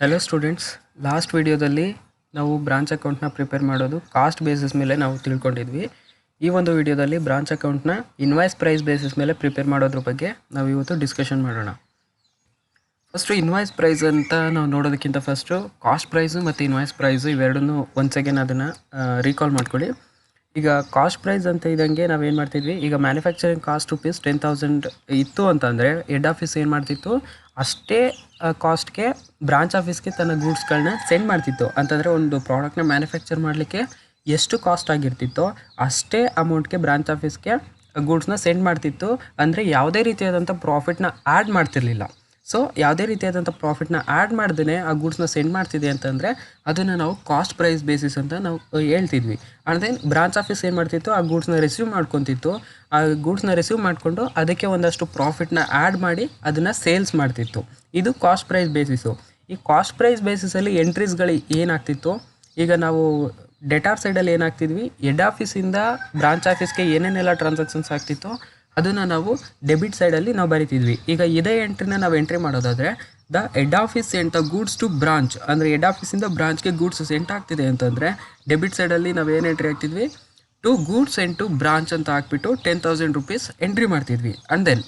Hello students, last ವಿಡಿಯೋದಲ್ಲಿ ನಾವು branch ಅಕೌಂಟ್ನ ಪ್ರಿಪೇರ್ ಮಾಡೋದು ಕಾಸ್ಟ್ ಬೇಸಿಸ್ ಮೇಲೆ ನಾವು ತಿಳ್ಕೊಂಡಿದ್ವಿ. ಈ ಒಂದು ವಿಡಿಯೋದಲ್ಲಿ ಬ್ರಾಂಚ್ ಅಕೌಂಟ್ನ ಇನ್ವಾಯ್ಸ್ ಪ್ರೈಸ್ ಬೇಸಿಸ್ ಮೇಲೆ ಪ್ರಿಪೇರ್ ಮಾಡೋದ್ರ ಬಗ್ಗೆ ನಾವು ಇವತ್ತು ಡಿಸ್ಕಷನ್ ಮಾಡೋಣ. ಫಸ್ಟು ಇನ್ವಾಯ್ಸ್ ಪ್ರೈಸ್ ಅಂತ ನಾವು ನೋಡೋದಕ್ಕಿಂತ ಫಸ್ಟು ಕಾಸ್ಟ್ ಪ್ರೈಸು ಮತ್ತು ಇನ್ವಾಯ್ಸ್ ಪ್ರೈಸು ಇವೆರಡನ್ನೂ ಒಂದು ಸೆಕೆಂಡ್ ಅದನ್ನು ರೀಕಾಲ್ ಮಾಡ್ಕೊಳ್ಳಿ. ಈಗ ಕಾಸ್ಟ್ ಪ್ರೈಸ್ ಅಂತ ಇದ್ದಂಗೆ ನಾವೇನು ಮಾಡ್ತಿದ್ವಿ, ಈಗ ಮ್ಯಾನುಫ್ಯಾಕ್ಚರಿಂಗ್ ಕಾಸ್ಟ್ ₹10,000 ಇತ್ತು ಅಂತಂದರೆ ಹೆಡ್ ಆಫೀಸ್ ಏನು ಮಾಡ್ತಿತ್ತು, ಅಷ್ಟೇ ಕಾಸ್ಟ್ಗೆ ಬ್ರಾಂಚ್ ಆಫೀಸ್ಗೆ ತನ್ನ ಗೂಡ್ಸ್ಗಳನ್ನ ಸೆಂಡ್ ಮಾಡ್ತಿತ್ತು. ಅಂತಂದರೆ ಒಂದು ಪ್ರಾಡಕ್ಟ್ನ ಮ್ಯಾನುಫ್ಯಾಕ್ಚರ್ ಮಾಡಲಿಕ್ಕೆ ಎಷ್ಟು ಕಾಸ್ಟ್ ಆಗಿರ್ತಿತ್ತೋ ಅಷ್ಟೇ ಅಮೌಂಟ್ಗೆ ಬ್ರಾಂಚ್ ಆಫೀಸ್ಗೆ ಗೂಡ್ಸ್ನ ಸೆಂಡ್ ಮಾಡ್ತಿತ್ತು. ಅಂದರೆ ಯಾವುದೇ ರೀತಿಯಾದಂಥ ಪ್ರಾಫಿಟ್ನ ಆ್ಯಡ್ ಮಾಡ್ತಿರ್ಲಿಲ್ಲ. ಸೊ ಯಾವುದೇ ರೀತಿಯಾದಂಥ ಪ್ರಾಫಿಟ್ನ ಆ್ಯಡ್ ಮಾಡ್ದೇ ಆ ಗೂಡ್ಸ್ನ ಸೆಂಡ್ ಮಾಡ್ತಿದೆ ಅಂತಂದರೆ ಅದನ್ನು ನಾವು ಕಾಸ್ಟ್ ಪ್ರೈಸ್ ಬೇಸಿಸ್ ಅಂತ ನಾವು ಹೇಳ್ತಿದ್ವಿ. ಅಂದರೆ ಬ್ರಾಂಚ್ ಆಫೀಸ್ ಏನು ಮಾಡ್ತಿತ್ತು, ಆ ಗೂಡ್ಸ್ನ ರಿಸೀವ್ ಮಾಡ್ಕೊತಿತ್ತು. ಆ ಗೂಡ್ಸ್ನ ರಿಸೀವ್ ಮಾಡಿಕೊಂಡು ಅದಕ್ಕೆ ಒಂದಷ್ಟು ಪ್ರಾಫಿಟ್ನ ಆ್ಯಡ್ ಮಾಡಿ ಅದನ್ನು ಸೇಲ್ಸ್ ಮಾಡ್ತಿತ್ತು. ಇದು ಕಾಸ್ಟ್ ಪ್ರೈಸ್ ಬೇಸಿಸು. ಈ ಕಾಸ್ಟ್ ಪ್ರೈಸ್ ಬೇಸಿಸಲ್ಲಿ ಎಂಟ್ರೀಸ್ಗಳು ಏನಾಗ್ತಿತ್ತು, ಈಗ ನಾವು ಡೆಟಾರ್ ಸೈಡಲ್ಲಿ ಏನಾಗ್ತಿದ್ವಿ, ಹೆಡ್ ಆಫೀಸಿಂದ ಬ್ರಾಂಚ್ ಆಫೀಸ್ಗೆ ಏನೇನೆಲ್ಲ ಟ್ರಾನ್ಸಾಕ್ಷನ್ಸ್ ಆಗ್ತಿತ್ತೋ ಅದನ್ನು ನಾವು ಡೆಬಿಟ್ ಸೈಡಲ್ಲಿ ನಾವು ಬರಿತಿದ್ವಿ. ಈಗ ಇದೇ ಎಂಟ್ರಿನ ನಾವು ಎಂಟ್ರಿ ಮಾಡೋದಾದರೆ the head office sent the goods to branch, ಅಂದರೆ ಹೆಡ್ ಆಫೀಸಿಂದ ಬ್ರಾಂಚ್ಗೆ ಗೂಡ್ಸ್ ಸೆಂಟ್ ಆಗ್ತಿದೆ ಅಂತಂದರೆ ಡೆಬಿಟ್ ಸೈಡಲ್ಲಿ ನಾವು ಏನು ಎಂಟ್ರಿ ಆಗ್ತಿದ್ವಿ, to goods sent to branch ಅಂತ ಹಾಕ್ಬಿಟ್ಟು ₹10,000 ಎಂಟ್ರಿ ಮಾಡ್ತಿದ್ವಿ. ಆ್ಯಂಡ್ ದೆನ್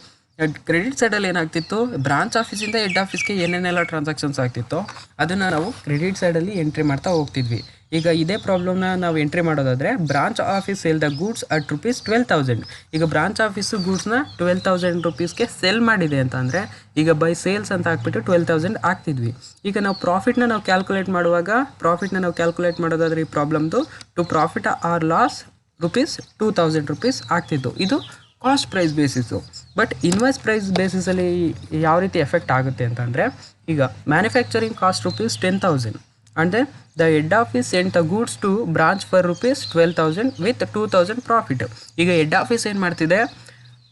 ಕ್ರೆಡಿಟ್ ಸೈಡಲ್ಲಿ ಏನಾಗ್ತಿತ್ತು, ಬ್ರಾಂಚ್ ಆಫೀಸಿಂದ ಹೆಡ್ ಆಫೀಸ್ಗೆ ಏನೇನೆಲ್ಲ ಟ್ರಾನ್ಸಾಕ್ಷನ್ಸ್ ಆಗ್ತಿತ್ತೋ ಅದನ್ನು ನಾವು ಕ್ರೆಡಿಟ್ ಸೈಡಲ್ಲಿ ಎಂಟ್ರಿ ಮಾಡ್ತಾ ಹೋಗ್ತಿದ್ವಿ. ಈಗ ಇದೇ ಪ್ರಾಬ್ಲಮ್ನ ನಾವು ಎಂಟ್ರಿ ಮಾಡೋದಾದರೆ branch office sale the goods at ₹12,000. ಈಗ ಬ್ರಾಂಚ್ ಆಫೀಸು ಗೂಡ್ಸ್ನ ₹12,000 ಸೆಲ್ ಮಾಡಿದೆ ಅಂತ ಅಂದರೆ ಈಗ ಬೈ ಸೇಲ್ಸ್ ಅಂತ ಹಾಕ್ಬಿಟ್ಟು 12,000 ಆಗ್ತಿದ್ವಿ. ಈಗ ನಾವು ಪ್ರಾಫಿಟ್ನ ನಾವು ಕ್ಯಾಲ್ಕುಲೇಟ್ ಮಾಡೋದಾದರೆ ಈ ಪ್ರಾಬ್ಲಮ್ದು ಟು ಪ್ರಾಫಿಟ್ ಆರ್ ಲಾಸ್ ₹2,000 ಆಗ್ತಿತ್ತು. ಇದು cost price basis. But invoice price ಬೇಸಿಸಲ್ಲಿ ಯಾವ ರೀತಿ ಎಫೆಕ್ಟ್ ಆಗುತ್ತೆ ಅಂತಂದರೆ, ಈಗ manufacturing cost ₹10,000 and then the head office sent the goods to branch for ₹12,000 with 2,000 profit. ಈಗ ಹೆಡ್ ಆಫೀಸ್ ಏನು ಮಾಡ್ತಿದೆ,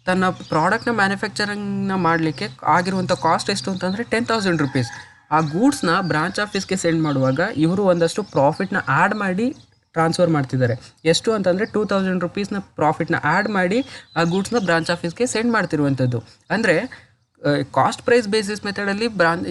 ತನ್ನ ಪ್ರಾಡಕ್ಟ್ನ ಮ್ಯಾನುಫ್ಯಾಕ್ಚರಿಂಗ್ನ ಮಾಡಲಿಕ್ಕೆ ಆಗಿರುವಂಥ ಕಾಸ್ಟ್ ಎಷ್ಟು ಅಂತಂದರೆ ₹10,000. ಆ ಗೂಡ್ಸ್ನ ಬ್ರಾಂಚ್ ಆಫೀಸ್ಗೆ ಸೆಂಡ್ ಮಾಡುವಾಗ ಇವರು ಒಂದಷ್ಟು ಪ್ರಾಫಿಟ್ನ ಆ್ಯಡ್ ಮಾಡಿ ಟ್ರಾನ್ಸ್ಫರ್ ಮಾಡ್ತಿದ್ದಾರೆ. ಎಷ್ಟು ಅಂತಂದರೆ ₹2,000 ಪ್ರಾಫಿಟ್ನ ಆ್ಯಡ್ ಮಾಡಿ ಆ ಗೂಡ್ಸ್ನ ಬ್ರಾಂಚ್ ಆಫೀಸ್ಗೆ ಸೆಂಡ್ ಮಾಡ್ತಿರುವಂಥದ್ದು. ಅಂದರೆ ಕಾಸ್ಟ್ ಪ್ರೈಸ್ ಬೇಸಿಸ್ ಮೆಥಡಲ್ಲಿ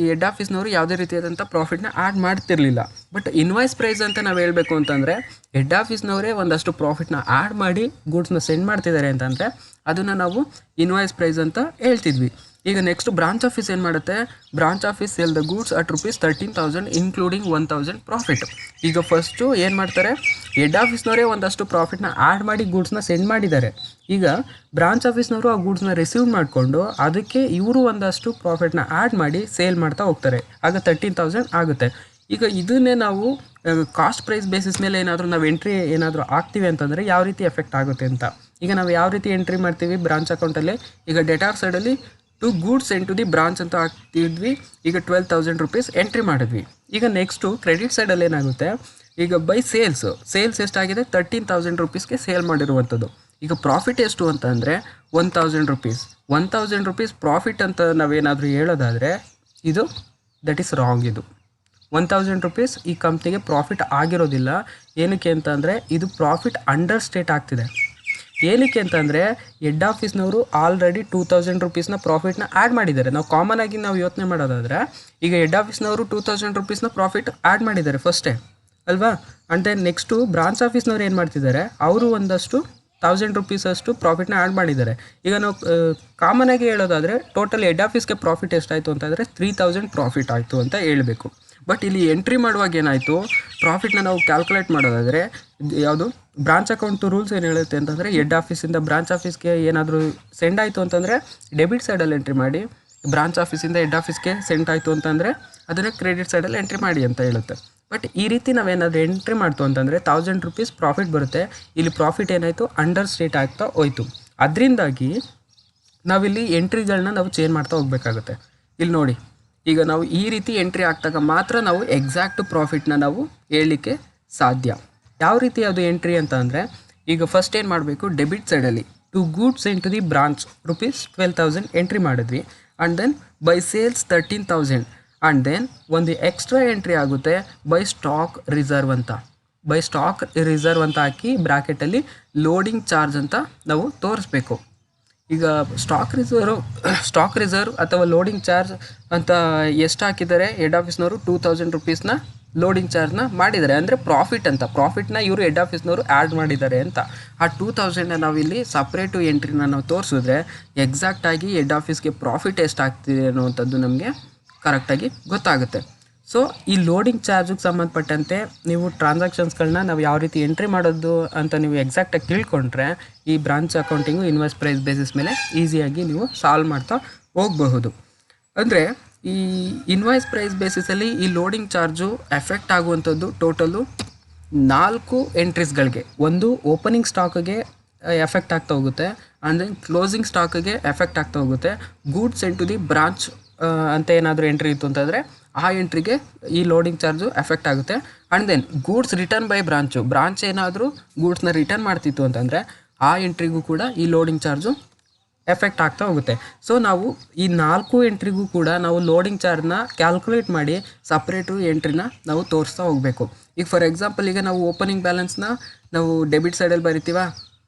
ಹೆಡ್ ಆಫೀಸ್ನವರು ಯಾವುದೇ ರೀತಿಯಾದಂಥ ಪ್ರಾಫಿಟ್ನ ಆ್ಯಡ್ ಮಾಡ್ತಿರಲಿಲ್ಲ. ಬಟ್ ಇನ್ವಾಯ್ಸ್ ಪ್ರೈಸ್ ಅಂತ ನಾವು ಹೇಳಬೇಕು ಅಂತಂದರೆ ಹೆಡ್ ಆಫೀಸ್ನವರೇ ಒಂದಷ್ಟು ಪ್ರಾಫಿಟ್ನ ಆ್ಯಡ್ ಮಾಡಿ ಗೂಡ್ಸ್ನ ಸೆಂಡ್ ಮಾಡ್ತಿದ್ದಾರೆ ಅಂತಂದರೆ ಅದನ್ನು ನಾವು ಇನ್ವಾಯ್ಸ್ ಪ್ರೈಸ್ ಅಂತ ಹೇಳ್ತಿದ್ವಿ. ಈಗ ನೆಕ್ಸ್ಟ್ ಬ್ರಾಂಚ್ ಆಫೀಸ್ ಏನು ಮಾಡುತ್ತೆ, branch office sale the goods at ₹13,000 including 1,000 profit. ಈಗ ಫಸ್ಟು ಏನು ಮಾಡ್ತಾರೆ, ಹೆಡ್ ಆಫೀಸ್ನವರೇ ಒಂದಷ್ಟು ಪ್ರಾಫಿಟ್ನ ಆ್ಯಡ್ ಮಾಡಿ ಗೂಡ್ಸ್ನ ಸೆಂಡ್ ಮಾಡಿದ್ದಾರೆ. ಈಗ ಬ್ರಾಂಚ್ ಆಫೀಸ್ನವರು ಆ ಗೂಡ್ಸ್ನ ರಿಸೀವ್ ಮಾಡಿಕೊಂಡು ಅದಕ್ಕೆ ಇವರು ಒಂದಷ್ಟು ಪ್ರಾಫಿಟ್ನ ಆ್ಯಡ್ ಮಾಡಿ ಸೇಲ್ ಮಾಡ್ತಾ ಹೋಗ್ತಾರೆ. ಆಗ 13,000 ಆಗುತ್ತೆ. ಈಗ ಇದನ್ನೇ ನಾವು ಕಾಸ್ಟ್ ಪ್ರೈಸ್ ಬೇಸಿಸ್ ಮೇಲೆ ನಾವು ಎಂಟ್ರಿ ಏನಾದರೂ ಆಗ್ತೀವಿ ಅಂತಂದರೆ ಯಾವ ರೀತಿ ಎಫೆಕ್ಟ್ ಆಗುತ್ತೆ ಅಂತ. ಈಗ ನಾವು ಯಾವ ರೀತಿ ಎಂಟ್ರಿ ಮಾಡ್ತೀವಿ ಬ್ರಾಂಚ್ ಅಕೌಂಟಲ್ಲಿ, ಈಗ ಡೆಟಾರ್ ಸೈಡಲ್ಲಿ to goods sent to the branch ಅಂತ ಹಾಕ್ತಿದ್ವಿ. ಈಗ ₹12,000 ಎಂಟ್ರಿ ಮಾಡಿದ್ವಿ. ಈಗ ನೆಕ್ಸ್ಟು ಕ್ರೆಡಿಟ್ ಸೈಡಲ್ಲಿ ಏನಾಗುತ್ತೆ, ಈಗ ಬೈ ಸೇಲ್ಸ್ ಎಷ್ಟಾಗಿದೆ, ₹13,000 ಸೇಲ್ ಮಾಡಿರುವಂಥದ್ದು. ಈಗ ಪ್ರಾಫಿಟ್ ಎಷ್ಟು ಅಂತ ಅಂದರೆ ₹1,000 ಪ್ರಾಫಿಟ್ ಅಂತ ನಾವೇನಾದರೂ ಹೇಳೋದಾದರೆ ಇದು ದಟ್ ಈಸ್ ರಾಂಗ್. ಇದು ₹1,000 ಈ ಕಂಪ್ನಿಗೆ ಪ್ರಾಫಿಟ್ ಆಗಿರೋದಿಲ್ಲ. ಏನಕ್ಕೆ ಅಂತಂದರೆ ಇದು ಪ್ರಾಫಿಟ್ ಅಂಡರ್ ಸ್ಟೇಟ್ ಆಗ್ತಿದೆ. ಏನಕ್ಕೆ ಅಂತಂದರೆ ಹೆಡ್ ಆಫೀಸ್ನವರು ಆಲ್ರೆಡಿ ₹2,000 ಪ್ರಾಫಿಟ್ನ ಆ್ಯಡ್ ಮಾಡಿದ್ದಾರೆ. ನಾವು ಕಾಮನ್ ಆಗಿ ನಾವು ಯೋಚನೆ ಮಾಡೋದಾದರೆ ಈಗ ಹೆಡ್ ಆಫೀಸ್ನವರು ₹2,000 ಪ್ರಾಫಿಟ್ ಆ್ಯಡ್ ಮಾಡಿದ್ದಾರೆ ಫಸ್ಟೇ ಅಲ್ವಾ. ಆ್ಯಂಡ್ ದೆನ್ ನೆಕ್ಸ್ಟು ಬ್ರಾಂಚ್ ಆಫೀಸ್ನವ್ರು ಏನು ಮಾಡ್ತಿದ್ದಾರೆ, ಅವರು ಒಂದಷ್ಟು ₹1,000 ಅಷ್ಟು ಪ್ರಾಫಿಟ್ನ ಆ್ಯಡ್ ಮಾಡಿದ್ದಾರೆ. ಈಗ ನಾವು ಕಾಮನ್ ಆಗಿ ಹೇಳೋದಾದರೆ ಟೋಟಲ್ ಹೆಡ್ ಆಫೀಸ್ಗೆ ಪ್ರಾಫಿಟ್ ಎಷ್ಟಾಯಿತು ಅಂತಂದರೆ 3,000 ಪ್ರಾಫಿಟ್ ಆಯಿತು ಅಂತ ಹೇಳಬೇಕು. ಬಟ್ ಇಲ್ಲಿ ಎಂಟ್ರಿ ಮಾಡುವಾಗ ಏನಾಯಿತು, ಪ್ರಾಫಿಟ್ನ ನಾವು ಕ್ಯಾಲ್ಕುಲೇಟ್ ಮಾಡೋದಾದರೆ ಯಾವುದು ಬ್ರಾಂಚ್ ಅಕೌಂಟ್ ರೂಲ್ಸ್ ಏನು ಹೇಳುತ್ತೆ ಅಂತಂದರೆ ಹೆಡ್ ಆಫೀಸಿಂದ ಬ್ರಾಂಚ್ ಆಫೀಸ್ಗೆ ಏನಾದರೂ ಸೆಂಡ್ ಆಯಿತು ಅಂತಂದರೆ ಡೆಬಿಟ್ ಸೈಡಲ್ಲಿ ಎಂಟ್ರಿ ಮಾಡಿ, ಬ್ರಾಂಚ್ ಆಫೀಸಿಂದ ಹೆಡ್ ಆಫೀಸ್ಗೆ ಸೆಂಡ್ ಆಯಿತು ಅಂತಂದರೆ ಅದನ್ನು ಕ್ರೆಡಿಟ್ ಸೈಡಲ್ಲಿ ಎಂಟ್ರಿ ಮಾಡಿ ಅಂತ ಹೇಳುತ್ತೆ. ಬಟ್ ಈ ರೀತಿ ನಾವೇನಾದರೂ ಎಂಟ್ರಿ ಮಾಡ್ತು ಅಂತಂದರೆ ₹1,000 ಪ್ರಾಫಿಟ್ ಬರುತ್ತೆ. ಇಲ್ಲಿ ಪ್ರಾಫಿಟ್ ಏನಾಯಿತು, ಅಂಡರ್ ಸ್ಟೇಟ್ ಆಗ್ತಾ ಹೋಯಿತು. ಅದರಿಂದಾಗಿ ನಾವಿಲ್ಲಿ ಎಂಟ್ರಿಗಳನ್ನ ನಾವು ಚೇಂಜ್ ಮಾಡ್ತಾ ಹೋಗಬೇಕಾಗುತ್ತೆ. ಇಲ್ಲಿ ನೋಡಿ, ಈಗ ನಾವು ಈ ರೀತಿ ಎಂಟ್ರಿ ಆಗ್ತಾಗ ಮಾತ್ರ ನಾವು ಎಕ್ಸಾಕ್ಟ್ ಪ್ರಾಫಿಟ್ನ ನಾವು ಹೇಳಲಿಕ್ಕೆ ಸಾಧ್ಯ. ಯಾವ ರೀತಿ ಅದು ಎಂಟ್ರಿ ಅಂತ ಅಂದರೆ, ಈಗ ಫಸ್ಟ್ ಏನು ಮಾಡಬೇಕು, ಡೆಬಿಟ್ ಸೈಡಲ್ಲಿ to goods sent to the branch ₹12,000 entry ಮಾಡಿದ್ವಿ. And then by sales 13,000. And then ಒಂದು ಎಕ್ಸ್ಟ್ರಾ ಎಂಟ್ರಿ ಆಗುತ್ತೆ ಬೈ ಸ್ಟಾಕ್ ರಿಸರ್ವ್ ಅಂತ ಹಾಕಿ ಬ್ರಾಕೆಟಲ್ಲಿ ಲೋಡಿಂಗ್ ಚಾರ್ಜ್ ಅಂತ ನಾವು ತೋರಿಸ್ಬೇಕು. ಈಗ ಸ್ಟಾಕ್ ರಿಸರ್ವ್ ಅಥವಾ ಲೋಡಿಂಗ್ ಚಾರ್ಜ್ ಅಂತ ಎಷ್ಟು ಹಾಕಿದ್ದಾರೆ ಹೆಡ್ ಆಫೀಸ್ನವರು 2000 ರುಪೀಸ್ನ ಲೋಡಿಂಗ್ ಚಾರ್ಜ್ನ ಮಾಡಿದ್ದಾರೆ. ಅಂದರೆ ಪ್ರಾಫಿಟ್ನ ಇವರು ಹೆಡ್ ಆಫೀಸ್ನವರು ಆ್ಯಡ್ ಮಾಡಿದ್ದಾರೆ ಅಂತ. ಆ 2000ನ ನಾವಿಲ್ಲಿ ಸಪ್ರೇಟು ಎಂಟ್ರಿನ ನಾವು ತೋರಿಸಿದ್ರೆ ಎಕ್ಸಾಕ್ಟಾಗಿ ಹೆಡ್ ಆಫೀಸ್ಗೆ ಪ್ರಾಫಿಟ್ ಎಷ್ಟು ಆಗ್ತಿದೆ ಅನ್ನುವಂಥದ್ದು ನಮಗೆ ಕರೆಕ್ಟಾಗಿ ಗೊತ್ತಾಗುತ್ತೆ. ಸೊ ಈ ಲೋಡಿಂಗ್ ಚಾರ್ಜಿಗೆ ಸಂಬಂಧಪಟ್ಟಂತೆ ನೀವು ಟ್ರಾನ್ಸಾಕ್ಷನ್ಸ್ಗಳನ್ನ ನಾವು ಯಾವ ರೀತಿ ಎಂಟ್ರಿ ಮಾಡೋದು ಅಂತ ನೀವು ಎಕ್ಸಾಕ್ಟಾಗಿ ತಿಳ್ಕೊಂಡ್ರೆ ಈ branch accounting invoice price basis ಮೇಲೆ ಈಸಿಯಾಗಿ ನೀವು ಸಾಲ್ವ್ ಮಾಡ್ತಾ ಹೋಗಬಹುದು. ಅಂದರೆ ಈ ಇನ್ವಾಯ್ಸ್ ಪ್ರೈಸ್ ಬೇಸಿಸಲ್ಲಿ ಈ ಲೋಡಿಂಗ್ ಚಾರ್ಜು ಎಫೆಕ್ಟ್ ಆಗುವಂಥದ್ದು ಟೋಟಲು 4 ಎಂಟ್ರೀಸ್ಗಳಿಗೆ. ಒಂದು ಓಪನಿಂಗ್ ಸ್ಟಾಕಿಗೆ ಎಫೆಕ್ಟ್ ಆಗ್ತಾ ಹೋಗುತ್ತೆ, ಅಂದರೆ ಕ್ಲೋಸಿಂಗ್ ಸ್ಟಾಕಿಗೆ ಎಫೆಕ್ಟ್ ಆಗ್ತಾ ಹೋಗುತ್ತೆ. Goods sent to the branch ಅಂತ ಏನಾದರೂ ಎಂಟ್ರಿ ಇತ್ತು ಅಂತಂದರೆ ಆ ಎಂಟ್ರಿಗೆ ಈ ಲೋಡಿಂಗ್ ಚಾರ್ಜು ಎಫೆಕ್ಟ್ ಆಗುತ್ತೆ. And then goods return by branch ಏನಾದರೂ ಗೂಡ್ಸ್ನ ರಿಟರ್ನ್ ಮಾಡ್ತಿತ್ತು ಅಂತಂದರೆ ಆ ಎಂಟ್ರಿಗೂ ಕೂಡ ಈ ಲೋಡಿಂಗ್ ಚಾರ್ಜು ಎಫೆಕ್ಟ್ ಆಗ್ತಾ ಹೋಗುತ್ತೆ. ಸೊ ನಾವು ಈ 4 ಎಂಟ್ರಿಗೂ ಕೂಡ ನಾವು ಲೋಡಿಂಗ್ ಚಾರ್ಜ್ನ ಕ್ಯಾಲ್ಕುಲೇಟ್ ಮಾಡಿ ಸಪ್ರೇಟು ಎಂಟ್ರಿನ ನಾವು ತೋರಿಸ್ತಾ ಹೋಗಬೇಕು. ಈಗ ಫಾರ್ ಎಕ್ಸಾಂಪಲ್ ಈಗ ನಾವು ಓಪನಿಂಗ್ ಬ್ಯಾಲೆನ್ಸ್ನ ನಾವು ಡೆಬಿಟ್ ಸೈಡಲ್ಲಿ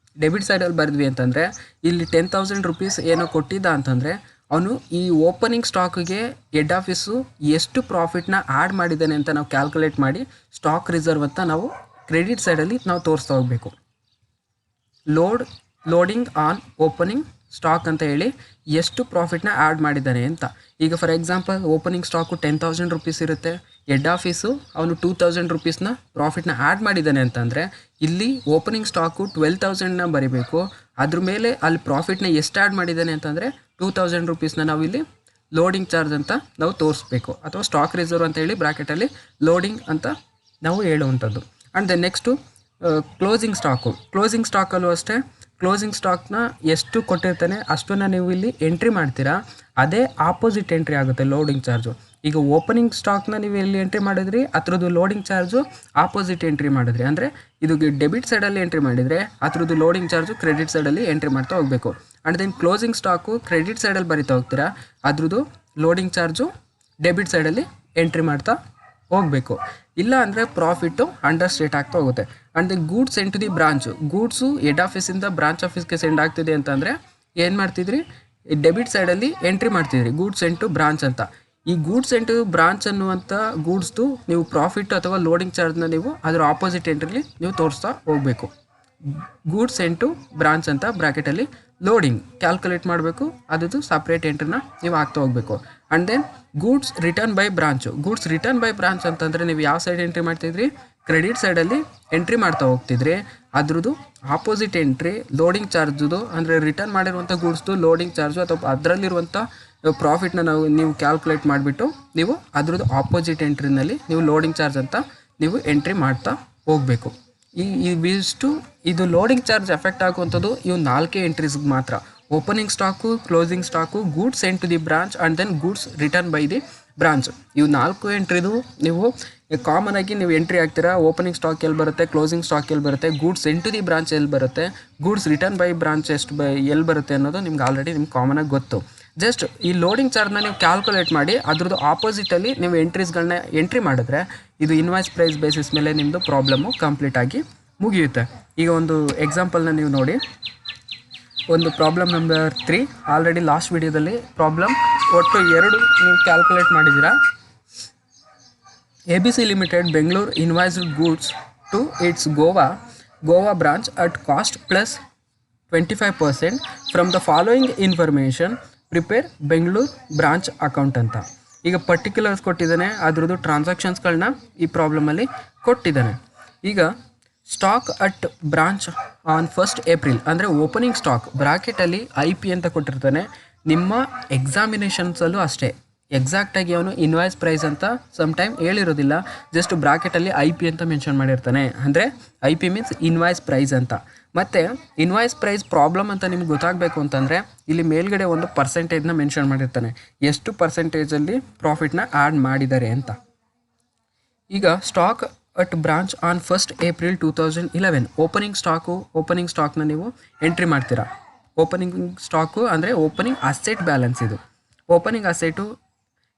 ಬರೆದ್ವಿ ಅಂತಂದರೆ ಇಲ್ಲಿ 10,000 ರುಪೀಸ್ ಏನೋ ಕೊಟ್ಟಿದ್ದ ಅಂತಂದರೆ ಅವನು ಈ ಓಪನಿಂಗ್ ಸ್ಟಾಕಿಗೆ ಹೆಡ್ ಆಫೀಸು ಎಷ್ಟು ಪ್ರಾಫಿಟ್ನ ಆ್ಯಡ್ ಮಾಡಿದ್ದಾನೆ ಅಂತ ನಾವು ಕ್ಯಾಲ್ಕುಲೇಟ್ ಮಾಡಿ ಸ್ಟಾಕ್ ರಿಸರ್ವ್ ಅಂತ ನಾವು ಕ್ರೆಡಿಟ್ ಸೈಡಲ್ಲಿ ನಾವು ತೋರಿಸ್ತಾ ಹೋಗಬೇಕು. ಲೋಡಿಂಗ್ ಆನ್ ಓಪನಿಂಗ್ ಸ್ಟಾಕ್ ಅಂತ ಹೇಳಿ ಎಷ್ಟು ಪ್ರಾಫಿಟ್ನ ಆ್ಯಡ್ ಮಾಡಿದ್ದಾನೆ ಅಂತ. ಈಗ for example opening stock 10,000 rupees ಇರುತ್ತೆ, ಹೆಡ್ ಆಫೀಸು ಅವನು 2,000 ರುಪೀಸ್ನ ಪ್ರಾಫಿಟ್ನ ಆ್ಯಡ್ ಮಾಡಿದ್ದಾನೆ ಅಂತಂದರೆ ಇಲ್ಲಿ ಓಪನಿಂಗ್ ಸ್ಟಾಕು 12,000ನ ಬರೀಬೇಕು. ಅದ್ರ ಮೇಲೆ ಅಲ್ಲಿ ಪ್ರಾಫಿಟ್ನ ಎಷ್ಟು ಆ್ಯಡ್ ಮಾಡಿದ್ದಾನೆ ಅಂತಂದರೆ 2,000 ರುಪೀಸ್ನ ನಾವು ಇಲ್ಲಿ ಲೋಡಿಂಗ್ ಚಾರ್ಜ್ ಅಂತ ನಾವು ತೋರಿಸ್ಬೇಕು, ಅಥವಾ ಸ್ಟಾಕ್ ರಿಸರ್ವ್ ಅಂತ ಹೇಳಿ ಬ್ರಾಕೆಟಲ್ಲಿ ಲೋಡಿಂಗ್ ಅಂತ ನಾವು ಹೇಳುವಂಥದ್ದು. ಆ್ಯಂಡ್ ದೆನ್ ನೆಕ್ಸ್ಟು ಕ್ಲೋಸಿಂಗ್ ಸ್ಟಾಕಲ್ಲೂ ಅಷ್ಟೇ. ಕ್ಲೋಸಿಂಗ್ ಸ್ಟಾಕ್ನ ಎಷ್ಟು ಕೊಟ್ಟಿರ್ತಾನೆ ಅಷ್ಟನ್ನು ನೀವು ಇಲ್ಲಿ ಎಂಟ್ರಿ ಮಾಡ್ತೀರಾ, ಅದೇ ಆಪೋಸಿಟ್ ಎಂಟ್ರಿ ಆಗುತ್ತೆ ಲೋಡಿಂಗ್ ಚಾರ್ಜು. ಈಗ ಓಪನಿಂಗ್ ಸ್ಟಾಕ್ನ ನೀವು ಎಲ್ಲಿ ಎಂಟ್ರಿ ಮಾಡಿದ್ರಿ ಅದ್ರದ್ದು ಲೋಡಿಂಗ್ ಚಾರ್ಜು ಆಪೋಸಿಟ್ ಎಂಟ್ರಿ ಮಾಡಿದ್ರಿ, ಅಂದರೆ ಇದು ಡೆಬಿಟ್ ಸೈಡಲ್ಲಿ ಎಂಟ್ರಿ ಮಾಡಿದರೆ ಅದ್ರದ್ದು ಲೋಡಿಂಗ್ ಚಾರ್ಜು ಕ್ರೆಡಿಟ್ ಸೈಡಲ್ಲಿ ಎಂಟ್ರಿ ಮಾಡ್ತಾ ಹೋಗಬೇಕು. And then closing stock credit ಸೈಡಲ್ಲಿ ಬರಿತಾ ಹೋಗ್ತೀರಾ, ಅದ್ರದ್ದು ಲೋಡಿಂಗ್ ಚಾರ್ಜು ಡೆಬಿಟ್ ಸೈಡಲ್ಲಿ ಎಂಟ್ರಿ ಮಾಡ್ತಾ ಹೋಗಬೇಕು. ಇಲ್ಲ ಅಂದರೆ ಪ್ರಾಫಿಟ್ಟು ಅಂಡರ್ ಸ್ಟೇಟ್ ಆಗ್ತಾ ಹೋಗುತ್ತೆ. And the goods sent to the goods head ಆಫೀಸಿಂದ ಬ್ರಾಂಚ್ ಆಫೀಸ್ಗೆ ಸೆಂಡ್ ಆಗ್ತಿದೆ ಅಂತಂದರೆ ಏನು ಮಾಡ್ತಿದ್ರಿ, ಡೆಬಿಟ್ ಸೈಡಲ್ಲಿ ಎಂಟ್ರಿ ಮಾಡ್ತಿದ್ರಿ ಗೂಡ್ಸ್ ಸೆಂಟ್ ಟು ಬ್ರಾಂಚ್ ಅಂತ. ಈ ಗೂಡ್ಸ್ ಸೆಂಟ್ ಟು ಬ್ರಾಂಚ್ ಅನ್ನುವಂಥ ಗೂಡ್ಸ್ದು ನೀವು ಪ್ರಾಫಿಟ್ ಅಥವಾ ಲೋಡಿಂಗ್ ಚಾರ್ಜ್ನ ನೀವು ಅದರ ಆಪೋಸಿಟ್ ಎಂಟ್ರಿಲಿ ನೀವು ತೋರಿಸ್ತಾ ಹೋಗಬೇಕು. ಗೂಡ್ಸ್ ಸೆಂಟ್ ಟು ಬ್ರಾಂಚ್ ಅಂತ ಬ್ರಾಕೆಟಲ್ಲಿ ಲೋಡಿಂಗ್ ಕ್ಯಾಲ್ಕುಲೇಟ್ ಮಾಡಬೇಕು, ಅದರದ್ದು ಸಪ್ರೇಟ್ ಎಂಟ್ರಿನ ನೀವು ಹಾಕ್ತಾ ಹೋಗಬೇಕು. And then goods return by branch ಅಂತಂದರೆ ನೀವು ಯಾವ ಸೈಡ್ ಎಂಟ್ರಿ ಮಾಡ್ತಿದ್ರಿ, ಕ್ರೆಡಿಟ್ ಸೈಡಲ್ಲಿ ಎಂಟ್ರಿ ಮಾಡ್ತಾ ಹೋಗ್ತಿದ್ರಿ. ಅದ್ರದ್ದು ಆಪೋಸಿಟ್ ಎಂಟ್ರಿ ಲೋಡಿಂಗ್ ಚಾರ್ಜದು, ಅಂದರೆ ರಿಟರ್ನ್ ಮಾಡಿರುವಂಥ ಗೂಡ್ಸ್ದು ಲೋಡಿಂಗ್ ಚಾರ್ಜು ಅಥವಾ ಅದರಲ್ಲಿರುವಂಥ ಪ್ರಾಫಿಟ್ನ ನೀವು ಕ್ಯಾಲ್ಕುಲೇಟ್ ಮಾಡಿಬಿಟ್ಟು ನೀವು ಅದ್ರದ್ದು ಆಪೋಸಿಟ್ ಎಂಟ್ರಿನಲ್ಲಿ ನೀವು ಲೋಡಿಂಗ್ ಚಾರ್ಜ್ ಅಂತ ನೀವು ಎಂಟ್ರಿ ಮಾಡ್ತಾ ಹೋಗಬೇಕು. ಇದು ಲೋಡಿಂಗ್ ಚಾರ್ಜ್ ಎಫೆಕ್ಟ್ ಆಗುವಂಥದ್ದು ಇವು 4 ಎಂಟ್ರೀಸ್ಗೆ ಮಾತ್ರ. Opening stock, closing stock, goods sent to the branch and then goods return by the branch. ಇವು 4 ಎಂಟ್ರಿದು ನೀವು ಕಾಮನ್ ಆಗಿ ನೀವು ಎಂಟ್ರಿ ಆಗ್ತೀರಾ. ಓಪನಿಂಗ್ ಸ್ಟಾಕ್ ಎಲ್ಲಿ ಬರುತ್ತೆ, ಕ್ಲೋಸಿಂಗ್ ಸ್ಟಾಕ್ ಎಲ್ಲಿ ಬರುತ್ತೆ, goods sent to the branch ಎಲ್ಲಿ ಬರುತ್ತೆ, ಗೂಡ್ಸ್ ರಿಟರ್ನ್ ಬೈ ಬ್ರಾಂಚ್ ಎಲ್ಲಿ ಬರುತ್ತೆ ಅನ್ನೋದು ನಿಮ್ಗೆ ಆಲ್ರೆಡಿ ನಿಮ್ಗೆ ಕಾಮನಾಗಿ ಗೊತ್ತು. ಜಸ್ಟ್ ಈ ಲೋಡಿಂಗ್ ಚಾರ್ಜ್ನ ನೀವು ಕ್ಯಾಲ್ಕುಲೇಟ್ ಮಾಡಿ ಅದ್ರದ್ದು ಆಪೋಸಿಟಲ್ಲಿ ನೀವು ಎಂಟ್ರೀಸ್ಗಳನ್ನ ಎಂಟ್ರಿ ಮಾಡಿದ್ರೆ ಇದು ಇನ್ವಾಯ್ಸ್ ಪ್ರೈಸ್ ಬೇಸಿಸ್ ಮೇಲೆ ನಿಮ್ಮದು ಪ್ರಾಬ್ಲಮ್ಮು ಕಂಪ್ಲೀಟಾಗಿ ಮುಗಿಯುತ್ತೆ. ಈಗ ಒಂದು ಎಕ್ಸಾಂಪಲ್ನ ನೀವು ನೋಡಿ. ಒಂದು ಪ್ರಾಬ್ಲಮ್ ನಂಬರ್ 3 ಆಲ್ರೆಡಿ ಲಾಸ್ಟ್ ವಿಡಿಯೋದಲ್ಲಿ ಪ್ರಾಬ್ಲಮ್ ಒಟ್ಟು 2 ನೀವು ಕ್ಯಾಲ್ಕುಲೇಟ್ ಮಾಡಿದ್ದೀರಾ. ABC limited Bengaluru invoiced goods to its Goa branch at cost plus 25% from the following information prepare Bengaluru branch account ಅಂತ. ಈಗ ಪರ್ಟಿಕ್ಯುಲರ್ಸ್ ಕೊಟ್ಟಿದ್ದಾನೆ, ಅದ್ರದ್ದು ಟ್ರಾನ್ಸಾಕ್ಷನ್ಸ್ಗಳನ್ನ ಈ ಪ್ರಾಬ್ಲಮಲ್ಲಿ ಕೊಟ್ಟಿದ್ದಾನೆ. ಈಗ stock at branch on 1st April ಅಂದರೆ ಓಪನಿಂಗ್ ಸ್ಟಾಕ್ ಬ್ರಾಕೆಟಲ್ಲಿ IP ಅಂತ ಕೊಟ್ಟಿರ್ತಾನೆ. ನಿಮ್ಮ ಎಕ್ಸಾಮಿನೇಷನ್ಸಲ್ಲೂ ಅಷ್ಟೇ ಎಕ್ಸಾಕ್ಟಾಗಿ ಅವನು ಇನ್ವಾಯ್ಸ್ ಪ್ರೈಸ್ ಅಂತ ಸಮ್ಟೈಮ್ ಹೇಳಿರೋದಿಲ್ಲ, ಜಸ್ಟ್ ಬ್ರಾಕೆಟಲ್ಲಿ IP ಅಂತ ಮೆನ್ಷನ್ ಮಾಡಿರ್ತಾನೆ. ಅಂದರೆ IP ಮೀನ್ಸ್ ಇನ್ವಾಯ್ಸ್ ಪ್ರೈಸ್ ಅಂತ. ಮತ್ತು ಇನ್ವಾಯ್ಸ್ ಪ್ರೈಸ್ ಪ್ರಾಬ್ಲಮ್ ಅಂತ ನಿಮ್ಗೆ ಗೊತ್ತಾಗಬೇಕು ಅಂತಂದರೆ ಇಲ್ಲಿ ಮೇಲ್ಗಡೆ ಒಂದು ಪರ್ಸೆಂಟೇಜ್ನ ಮೆನ್ಷನ್ ಮಾಡಿರ್ತಾನೆ, ಎಷ್ಟು ಪರ್ಸೆಂಟೇಜಲ್ಲಿ ಪ್ರಾಫಿಟ್ನ ಆ್ಯಡ್ ಮಾಡಿದ್ದಾರೆ ಅಂತ. ಈಗ stock at branch on 1st April 2011 opening ಸ್ಟಾಕ್ನ ನೀವು ಎಂಟ್ರಿ ಮಾಡ್ತೀರಾ. ಓಪನಿಂಗ್ ಸ್ಟಾಕು ಅಂದರೆ ಓಪನಿಂಗ್ ಅಸೆಟ್ ಬ್ಯಾಲೆನ್ಸ್. ಇದು ಓಪನಿಂಗ್ ಅಸೆಟು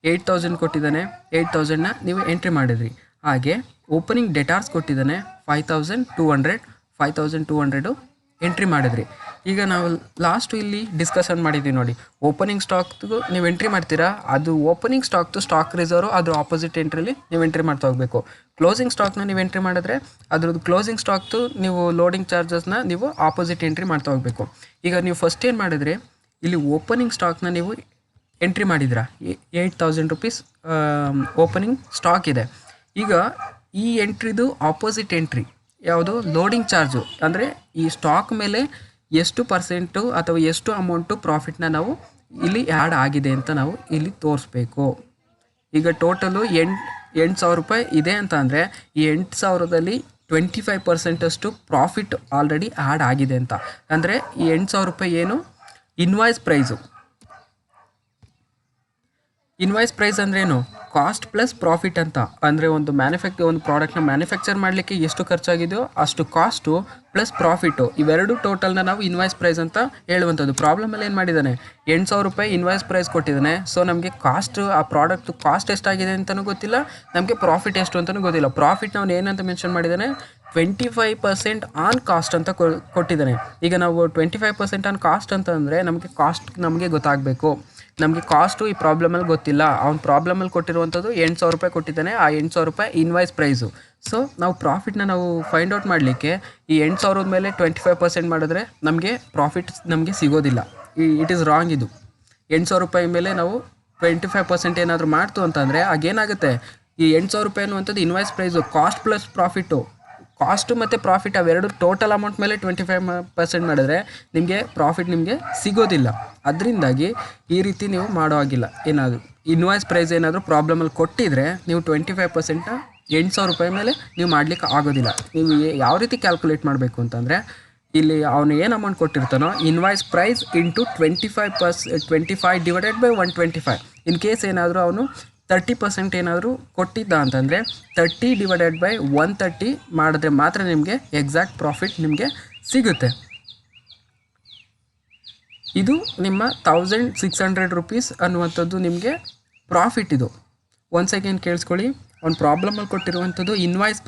8,000 ಕೊಟ್ಟಿದ್ದಾನೆ, 8,000ನ ನೀವು ಎಂಟ್ರಿ ಮಾಡಿದ್ರಿ. ಹಾಗೆ ಓಪನಿಂಗ್ ಡೆಟಾರ್ಸ್ ಕೊಟ್ಟಿದ್ದಾನೆ 5,200 ಎಂಟ್ರಿ ಮಾಡಿದ್ರಿ. ಈಗ ನಾವು ಲಾಸ್ಟು ಇಲ್ಲಿ ಡಿಸ್ಕಷನ್ ಮಾಡಿದ್ದೀವಿ ನೋಡಿ, ಓಪನಿಂಗ್ ಸ್ಟಾಕ್ದು ನೀವು ಎಂಟ್ರಿ ಮಾಡ್ತೀರಾ, ಅದು ಓಪನಿಂಗ್ ಸ್ಟಾಕ್ದು ಸ್ಟಾಕ್ ರಿಸರ್ವ್ ಅದ್ರ ಆಪೋಸಿಟ್ ಎಂಟ್ರಿಲಿ ನೀವು ಎಂಟ್ರಿ ಮಾಡ್ತಾ ಹೋಗಬೇಕು. ಕ್ಲೋಸಿಂಗ್ ಸ್ಟಾಕ್ನ ನೀವು ಎಂಟ್ರಿ ಮಾಡಿದ್ರೆ ಅದ್ರದ್ದು ಕ್ಲೋಸಿಂಗ್ ಸ್ಟಾಕ್ದು ನೀವು ಲೋಡಿಂಗ್ ಚಾರ್ಜಸ್ನ ನೀವು ಆಪೋಸಿಟ್ ಎಂಟ್ರಿ ಮಾಡ್ತಾ ಹೋಗಬೇಕು. ಈಗ ನೀವು ಫಸ್ಟ್ ಏನು ಮಾಡಿದ್ರೆ ಇಲ್ಲಿ ಓಪನಿಂಗ್ ಸ್ಟಾಕ್ನ ನೀವು ಎಂಟ್ರಿ ಮಾಡಿದ್ರಾ, 8,000 rupees ಓಪನಿಂಗ್ ಸ್ಟಾಕ್ ಇದೆ. ಈಗ ಈ ಎಂಟ್ರಿದು ಆಪೋಸಿಟ್ ಎಂಟ್ರಿ ಯಾವುದು, ಲೋಡಿಂಗ್ ಚಾರ್ಜು, ಅಂದರೆ ಈ ಸ್ಟಾಕ್ ಮೇಲೆ ಎಷ್ಟು ಪರ್ಸೆಂಟು ಅಥವಾ ಎಷ್ಟು ಅಮೌಂಟು ಪ್ರಾಫಿಟ್ನ ನಾವು ಇಲ್ಲಿ ಆ್ಯಡ್ ಆಗಿದೆ ಅಂತ ನಾವು ಇಲ್ಲಿ ತೋರಿಸ್ಬೇಕು. ಈಗ ಟೋಟಲು 8,000 ರೂಪಾಯಿ ಇದೆ ಅಂತ ಅಂದರೆ ಈ 8,000ದಲ್ಲಿ 25% ಪ್ರಾಫಿಟ್ ಆಲ್ರೆಡಿ ಆ್ಯಡ್ ಆಗಿದೆ ಅಂತ. ಅಂದರೆ ಈ 8,000 ರೂಪಾಯಿ ಏನು ಇನ್ವಾಯ್ಸ್ ಪ್ರೈಸು. ಇನ್ವಾಯ್ಸ್ ಪ್ರೈಸ್ ಅಂದ್ರೇನು, ಕಾಸ್ಟ್ ಪ್ಲಸ್ ಪ್ರಾಫಿಟ್ ಅಂತ. ಅಂದರೆ ಒಂದು ಪ್ರಾಡಕ್ಟ್ನ ಮ್ಯಾನುಫ್ಯಾಕ್ಚರ್ ಮಾಡಲಿಕ್ಕೆ ಎಷ್ಟು ಖರ್ಚಾಗಿದೆಯೋ ಅಷ್ಟು ಕಾಸ್ಟು ಪ್ಲಸ್ ಪ್ರಾಫಿಟ್ಟು, ಇವೆರಡು ಟೋಟಲ್ನ ನಾವು ಇನ್ವಾಯ್ಸ್ ಪ್ರೈಸ್ ಅಂತ ಹೇಳುವಂಥದ್ದು. ಪ್ರಾಬ್ಲಮಲ್ಲಿ ಏನು ಮಾಡಿದ್ದಾನೆ, 8,000 ರೂಪಾಯಿ ಇನ್ವಾಯ್ಸ್ ಪ್ರೈಸ್ ಕೊಟ್ಟಿದ್ದಾನೆ. ಸೊ ನಮಗೆ ಕಾಸ್ಟ್, ಆ ಪ್ರಾಡಕ್ಟ್ ಕಾಸ್ಟ್ ಎಷ್ಟಾಗಿದೆ ಅಂತಲೂ ಗೊತ್ತಿಲ್ಲ, ನಮಗೆ ಪ್ರಾಫಿಟ್ ಎಷ್ಟು ಅಂತಲೂ ಗೊತ್ತಿಲ್ಲ. ಪ್ರಾಫಿಟ್ ನಾವು ಏನಂತ ಮೆನ್ಷನ್ ಮಾಡಿದ್ದಾನೆ, 25% ಆನ್ ಕಾಸ್ಟ್ ಅಂತ ಕೊಟ್ಟಿದ್ದಾನೆ. ಈಗ ನಾವು 25% ಆನ್ ಕಾಸ್ಟ್ ಅಂತ ಅಂದರೆ ನಮಗೆ ಗೊತ್ತಾಗಬೇಕು. ನಮಗೆ ಕಾಸ್ಟು ಈ ಪ್ರಾಬ್ಲಮಲ್ಲಿ ಗೊತ್ತಿಲ್ಲ. ಅವ್ನು ಪ್ರಾಬ್ಲಮಲ್ಲಿ ಕೊಟ್ಟಿರುವಂಥದ್ದು 8,000 ರೂಪಾಯಿ ಕೊಟ್ಟಿದ್ದಾನೆ. ಆ 8,000 ರೂಪಾಯಿ ಇನ್ವಾಯ್ಸ್ ಪ್ರೈಸು. ಸೊ ನಾವು ಪ್ರಾಫಿಟ್ನ ನಾವು ಫೈಂಡ್ ಔಟ್ ಮಾಡಲಿಕ್ಕೆ ಈ 8,000 ಮೇಲೆ 25% ಮಾಡಿದ್ರೆ ನಮಗೆ ಪ್ರಾಫಿಟ್ ನಮಗೆ ಸಿಗೋದಿಲ್ಲ. It is wrong. ಇದು 8,000 ರೂಪಾಯಿ ಮೇಲೆ ನಾವು 25% ಏನಾದರೂ ಮಾಡ್ತು ಅಂತಂದರೆ ಆಗೇನಾಗುತ್ತೆ, ಈ 8,000 ರೂಪಾಯಿ ಅನ್ನುವಂಥದ್ದು invoice price, cost plus profit. Cost ಮತ್ತು ಪ್ರಾಫಿಟ್ ಅವೆರಡು ಟೋಟಲ್ ಅಮೌಂಟ್ ಮೇಲೆ 25% ಮಾಡಿದ್ರೆ ನಿಮಗೆ ಪ್ರಾಫಿಟ್ ನಿಮಗೆ ಸಿಗೋದಿಲ್ಲ. ಅದರಿಂದಾಗಿ ಈ ರೀತಿ ನೀವು ಮಾಡೋ ಆಗಿಲ್ಲ. ಏನಾದರೂ ಇನ್ವಾಯ್ಸ್ ಪ್ರೈಸ್ ಏನಾದರೂ ಪ್ರಾಬ್ಲಮಲ್ಲಿ ಕೊಟ್ಟಿದ್ರೆ ನೀವು 25%ನ 8,000 ರೂಪಾಯಿ ಮೇಲೆ ನೀವು ಮಾಡಲಿಕ್ಕೆ ಆಗೋದಿಲ್ಲ. ನೀವು ಯಾವ ರೀತಿ ಕ್ಯಾಲ್ಕುಲೇಟ್ ಮಾಡಬೇಕು ಅಂತಂದರೆ, ಇಲ್ಲಿ ಅವನು ಏನು ಅಮೌಂಟ್ ಕೊಟ್ಟಿರ್ತಾನೋ invoice price into 25 divided by 125. In case ಏನಾದರೂ ಅವನು 30% ಏನಾದರೂ ಕೊಟ್ಟಿದ್ದ ಅಂತಂದರೆ 30 ಡಿವೈಡೆಡ್ ಬೈ 130 ಮಾಡಿದ್ರೆ ಮಾತ್ರ ನಿಮಗೆ ಎಕ್ಸಾಕ್ಟ್ ಪ್ರಾಫಿಟ್ ನಿಮಗೆ ಸಿಗುತ್ತೆ. ಇದು ನಿಮ್ಮ 1,600 ರೂಪೀಸ್ ಅನ್ನುವಂಥದ್ದು ನಿಮಗೆ ಪ್ರಾಫಿಟ್. ಇದು ಒಂದು ಸೆಕೆಂಡ್ ಕೇಳಿಸ್ಕೊಳ್ಳಿ. ಒಂದು ಪ್ರಾಬ್ಲಮಲ್ಲಿ ಕೊಟ್ಟಿರುವಂಥದ್ದು ಇನ್ವಾಯ್ಸ್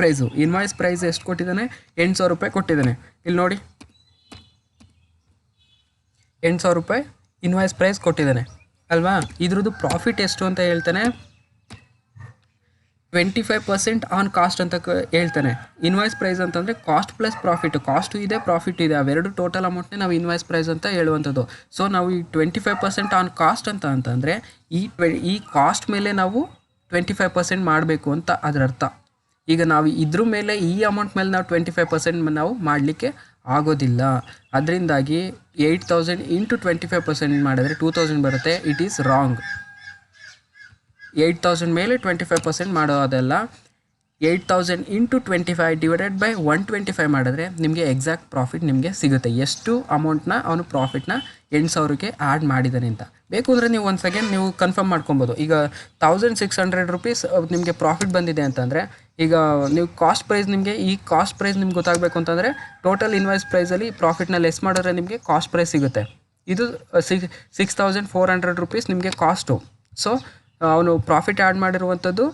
ಪ್ರೈಸ್ ಎಷ್ಟು ಕೊಟ್ಟಿದ್ದಾನೆ, 8,000 ರೂಪಾಯಿ ಕೊಟ್ಟಿದ್ದಾನೆ. ಇಲ್ಲಿ ನೋಡಿ, 8,000 ರೂಪಾಯಿ ಇನ್ವಾಯ್ಸ್ ಪ್ರೈಸ್ ಕೊಟ್ಟಿದ್ದಾನೆ ಅಲ್ವಾ. ಇದ್ರದ್ದು ಪ್ರಾಫಿಟ್ ಎಷ್ಟು ಅಂತ ಹೇಳ್ತಾನೆ, 25% ಆನ್ ಕಾಸ್ಟ್ ಅಂತ ಹೇಳ್ತಾನೆ. ಇನ್ವಾಯ್ಸ್ ಪ್ರೈಸ್ ಅಂತಂದರೆ ಕಾಸ್ಟ್ ಪ್ಲಸ್ ಪ್ರಾಫಿಟ್. ಕಾಸ್ಟು ಇದೆ, ಪ್ರಾಫಿಟ್ ಇದೆ, ಅವೆರಡು ಟೋಟಲ್ ಅಮೌಂಟ್ನೇ ನಾವು ಇನ್ವಾಯ್ಸ್ ಪ್ರೈಸ್ ಅಂತ ಹೇಳುವಂಥದ್ದು. ಸೊ ನಾವು ಈ 25% ಆನ್ ಕಾಸ್ಟ್ ಅಂತಂದರೆ ಈ ಕಾಸ್ಟ್ ಮೇಲೆ ನಾವು 25% ಮಾಡಬೇಕು ಅಂತ ಅದರ ಅರ್ಥ. ಈಗ ನಾವು ಇದ್ರ ಮೇಲೆ ಈ ಅಮೌಂಟ್ ಮೇಲೆ ನಾವು 25% ನಾವು ಮಾಡಲಿಕ್ಕೆ ಆಗೋದಿಲ್ಲ. ಅದರಿಂದಾಗಿ 8,000 ಇಂಟು 25% ಮಾಡಿದ್ರೆ 2,000 ಬರುತ್ತೆ. It is wrong. 8,000 ಮೇಲೆ 25% ಮಾಡೋದಲ್ಲ. 8,000 ಇಂಟು 25 ಡಿವೈಡೆಡ್ ಬೈ 125 ಮಾಡಿದ್ರೆ ನಿಮಗೆ ಎಕ್ಸಾಕ್ಟ್ ಪ್ರಾಫಿಟ್ ನಿಮಗೆ ಸಿಗುತ್ತೆ. ಎಷ್ಟು ಅಮೌಂಟ್ನ ಅವನು ಪ್ರಾಫಿಟ್ನ 8,000ಕ್ಕೆ ಆ್ಯಡ್ ಮಾಡಿದ್ದಾನೆ ಅಂತ. ಬೇಕು ಅಂದರೆ ನೀವು ಒಂದು ಸೆಕೆಂಡ್ ನೀವು ಕನ್ಫರ್ಮ್ ಮಾಡ್ಕೊಬೋದು. ಈಗ 1,600 ರೂಪೀಸ್ ನಿಮಗೆ ಪ್ರಾಫಿಟ್ ಬಂದಿದೆ ಅಂತಂದರೆ, ಈಗ ನೀವು ಕಾಸ್ಟ್ ಪ್ರೈಸ್ ನಿಮ್ಗೆ ಗೊತ್ತಾಗಬೇಕು ಅಂತಂದರೆ ಟೋಟಲ್ ಇನ್ವಾಯ್ಸ್ ಪ್ರೈಸಲ್ಲಿ ಪ್ರಾಫಿಟ್ನ ಲೆಸ್ ಮಾಡಿದ್ರೆ ನಿಮಗೆ ಕಾಸ್ಟ್ ಪ್ರೈಸ್ ಸಿಗುತ್ತೆ. ಇದು 6,400 ರೂಪೀಸ್ ನಿಮಗೆ ಕಾಸ್ಟು. ಸೊ ಅವನು ಪ್ರಾಫಿಟ್ ಆ್ಯಡ್ ಮಾಡಿರುವಂಥದ್ದು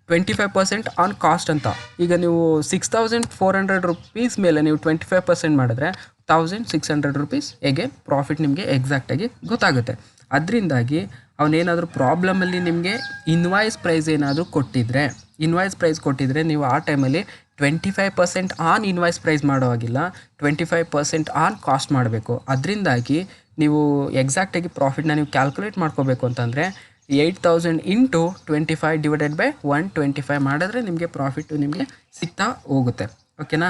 25% ಆನ್ ಕಾಸ್ಟ್ ಅಂತ. ಈಗ ನೀವು 6,400 ರೂಪೀಸ್ ಮೇಲೆ ನೀವು 25% ಮಾಡಿದ್ರೆ 1,600 ರೂಪೀಸ್ ಹೇಗೆ ಪ್ರಾಫಿಟ್ ನಿಮಗೆ ಎಕ್ಸಾಕ್ಟಾಗಿ ಗೊತ್ತಾಗುತ್ತೆ. ಅದರಿಂದಾಗಿ ಅವನೇನಾದರೂ ಪ್ರಾಬ್ಲಮಲ್ಲಿ ನಿಮಗೆ ಇನ್ವಾಯ್ಸ್ ಪ್ರೈಸ್ ಕೊಟ್ಟಿದ್ರೆ ನೀವು ಆ ಟೈಮಲ್ಲಿ 25% ಆನ್ ಇನ್ವಾಯ್ಸ್ ಪ್ರೈಸ್ ಮಾಡೋ ಆಗಿಲ್ಲ, 25% ಆನ್ ಕಾಸ್ಟ್ ಮಾಡಬೇಕು. ಅದರಿಂದಾಗಿ ನೀವು ಎಕ್ಸಾಕ್ಟಾಗಿ ಪ್ರಾಫಿಟ್ನ ನೀವು ಕ್ಯಾಲ್ಕುಲೇಟ್ ಮಾಡ್ಕೋಬೇಕು ಅಂತಂದರೆ 8,000 ಇಂಟು 25 ಡಿವೈಡೆಡ್ ಬೈ 125 ಮಾಡಿದ್ರೆ ನಿಮಗೆ ಪ್ರಾಫಿಟ್ಟು ನಿಮಗೆ ಸಿಗ್ತಾ ಹೋಗುತ್ತೆ. ಓಕೆನಾ.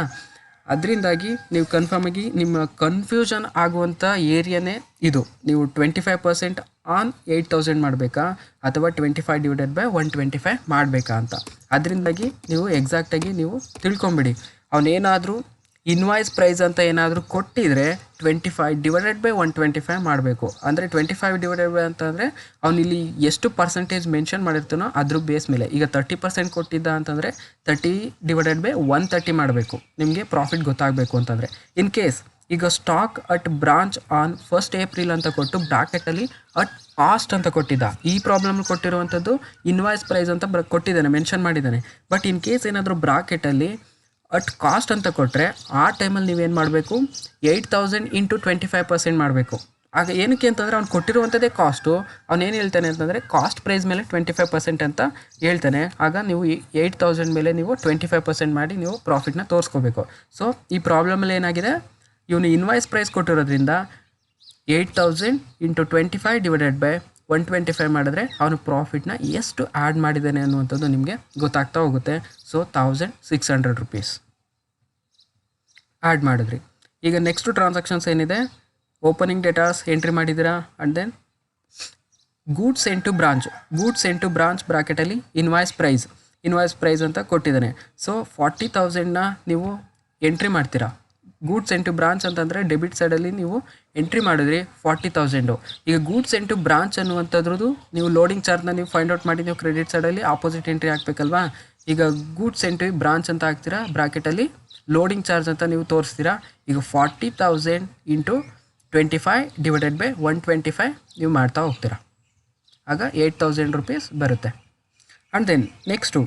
ಅದರಿಂದಾಗಿ ನೀವು ಕನ್ಫರ್ಮಾಗಿ ನಿಮ್ಮ ಕನ್ಫ್ಯೂಷನ್ ಆಗುವಂಥ ಏರಿಯಾನೇ ಇದು. ನೀವು 25% ಆನ್ 8,000 ಮಾಡಬೇಕಾ ಅಥವಾ 25 ಡಿವೈಡೆಡ್ ಬೈ 125 ಮಾಡಬೇಕಾ ಅಂತ. ಅದರಿಂದಾಗಿ ನೀವು ಎಕ್ಸಾಕ್ಟಾಗಿ ನೀವು ತಿಳ್ಕೊಂಬಿಡಿ. ಅವನೇನಾದರೂ ಇನ್ವಾಯ್ಸ್ ಪ್ರೈಸ್ ಅಂತ ಏನಾದರೂ ಕೊಟ್ಟಿದ್ರೆ 25 ಡಿವೈಡೆಡ್ ಬೈ 125 ಮಾಡಬೇಕು. ಅಂದರೆ 25 ಡಿವೈಡೆಡ್ ಬೈ ಅಂತಂದರೆ ಅವನಿಲ್ಲಿ ಎಷ್ಟು ಪರ್ಸೆಂಟೇಜ್ ಮೆನ್ಷನ್ ಮಾಡಿರ್ತಾನೋ ಅದ್ರ ಬೇಸ್ ಮೇಲೆ. ಈಗ 30% ಕೊಟ್ಟಿದ್ದ ಅಂತಂದರೆ 30 ಡಿವೈಡೆಡ್ ಬೈ 130 ಮಾಡಬೇಕು ನಿಮಗೆ ಪ್ರಾಫಿಟ್ ಗೊತ್ತಾಗಬೇಕು ಅಂತಂದರೆ. ಇನ್ ಕೇಸ್ ಈಗ stock at branch on 1st April ಅಂತ ಕೊಟ್ಟು ಬ್ರಾಕೆಟಲ್ಲಿ ಅಟ್ ಕಾಸ್ಟ್ ಅಂತ ಕೊಟ್ಟಿದ್ದ. ಈ ಪ್ರಾಬ್ಲಮ್ ಕೊಟ್ಟಿರುವಂಥದ್ದು ಇನ್ವಾಯ್ಸ್ ಪ್ರೈಸ್ ಅಂತ ಕೊಟ್ಟಿದ್ದಾನೆ, ಮೆನ್ಷನ್ ಮಾಡಿದ್ದಾನೆ. ಬಟ್ ಇನ್ ಕೇಸ್ ಏನಾದರೂ ಬ್ರಾಕೆಟಲ್ಲಿ ಅಟ್ ಕಾಸ್ಟ್ ಅಂತ ಕೊಟ್ಟರೆ ಆ ಟೈಮಲ್ಲಿ ನೀವೇನು ಮಾಡಬೇಕು 8,000 ಇಂಟು 25% ಮಾಡಬೇಕು. ಆಗ ಏನಕ್ಕೆ ಅಂತಂದರೆ ಅವ್ನು ಕೊಟ್ಟಿರುವಂಥದ್ದೇ ಕಾಸ್ಟು, ಅವನೇನು ಹೇಳ್ತಾನೆ ಅಂತಂದರೆ ಕಾಸ್ಟ್ ಪ್ರೈಸ್ ಮೇಲೆ 25% ಅಂತ ಹೇಳ್ತಾನೆ. ಆಗ ನೀವು 8,000 ಮೇಲೆ ನೀವು 25% ಮಾಡಿ ನೀವು ಪ್ರಾಫಿಟ್ನ ತೋರಿಸ್ಕೋಬೇಕು. ಸೊ ಈ ಪ್ರಾಬ್ಲಮಲ್ಲಿ ಏನಾಗಿದೆ, ಇವನು ಇನ್ವಾಯ್ಸ್ ಪ್ರೈಸ್ ಕೊಟ್ಟಿರೋದ್ರಿಂದ 8,000 ಇಂಟು 25 ಡಿವೈಡೆಡ್ ಬೈ 125 ಮಾಡಿದ್ರೆ ಅವನು ಪ್ರಾಫಿಟ್ನ ಎಷ್ಟು ಆ್ಯಡ್ ಮಾಡಿದ್ದಾನೆ ಅನ್ನುವಂಥದ್ದು ನಿಮಗೆ ಗೊತ್ತಾಗ್ತಾ ಹೋಗುತ್ತೆ. ಸೊ 1,600 ರೂಪೀಸ್ ಆ್ಯಡ್ ಮಾಡಿದ್ರಿ. ಈಗ ನೆಕ್ಸ್ಟು ಟ್ರಾನ್ಸಾಕ್ಷನ್ಸ್ ಏನಿದೆ, ಓಪನಿಂಗ್ ಡೇಟಾಸ್ ಎಂಟ್ರಿ ಮಾಡಿದ್ದೀರಾ. ಆ್ಯಂಡ್ ದೆನ್ ಗೂಡ್ಸ್ ಎಂಟು ಬ್ರಾಂಚ್ ಬ್ರಾಕೆಟಲ್ಲಿ ಇನ್ವಾಯ್ಸ್ ಪ್ರೈಸ್ ಅಂತ ಕೊಟ್ಟಿದ್ದಾನೆ. ಸೊ 40,000ನ ನೀವು ಎಂಟ್ರಿ ಮಾಡ್ತೀರಾ. ಗೂಡ್ಸ್ ಎಂಟು ಬ್ರಾಂಚ್ ಅಂತಂದರೆ ಡೆಬಿಟ್ ಸೈಡಲ್ಲಿ ನೀವು ಎಂಟ್ರಿ ಮಾಡಿದ್ರಿ 40,000. ಈಗ ಗೂಡ್ಸ್ ಎಂಟು ಬ್ರಾಂಚ್ ಅನ್ನುವಂಥದ್ರದ್ದು ನೀವು ಲೋಡಿಂಗ್ ಚಾರ್ಜ್ನ ನೀವು ಫೈಂಡ್ ಔಟ್ ಮಾಡಿ ನೀವು ಕ್ರೆಡಿಟ್ ಸೈಡಲ್ಲಿ ಆಪೋಸಿಟ್ ಎಂಟ್ರಿ ಹಾಕಬೇಕಲ್ವಾ. ಈಗ ಗೂಡ್ಸ್ ಎಂಟ್ರಿ ಬ್ರಾಂಚ್ ಅಂತ ಹಾಕ್ತೀರಾ, ಬ್ರಾಕೆಟಲ್ಲಿ ಲೋಡಿಂಗ್ ಚಾರ್ಜ್ ಅಂತ ನೀವು ತೋರಿಸ್ತೀರಾ. ಈಗ 40,000 ಇಂಟು 25 ಡಿವೈಡೆಡ್ ಬೈ 125 ನೀವು ಮಾಡ್ತಾ ಹೋಗ್ತೀರಾ. ಆಗ 8,000 ರೂಪೀಸ್ ಬರುತ್ತೆ. And then next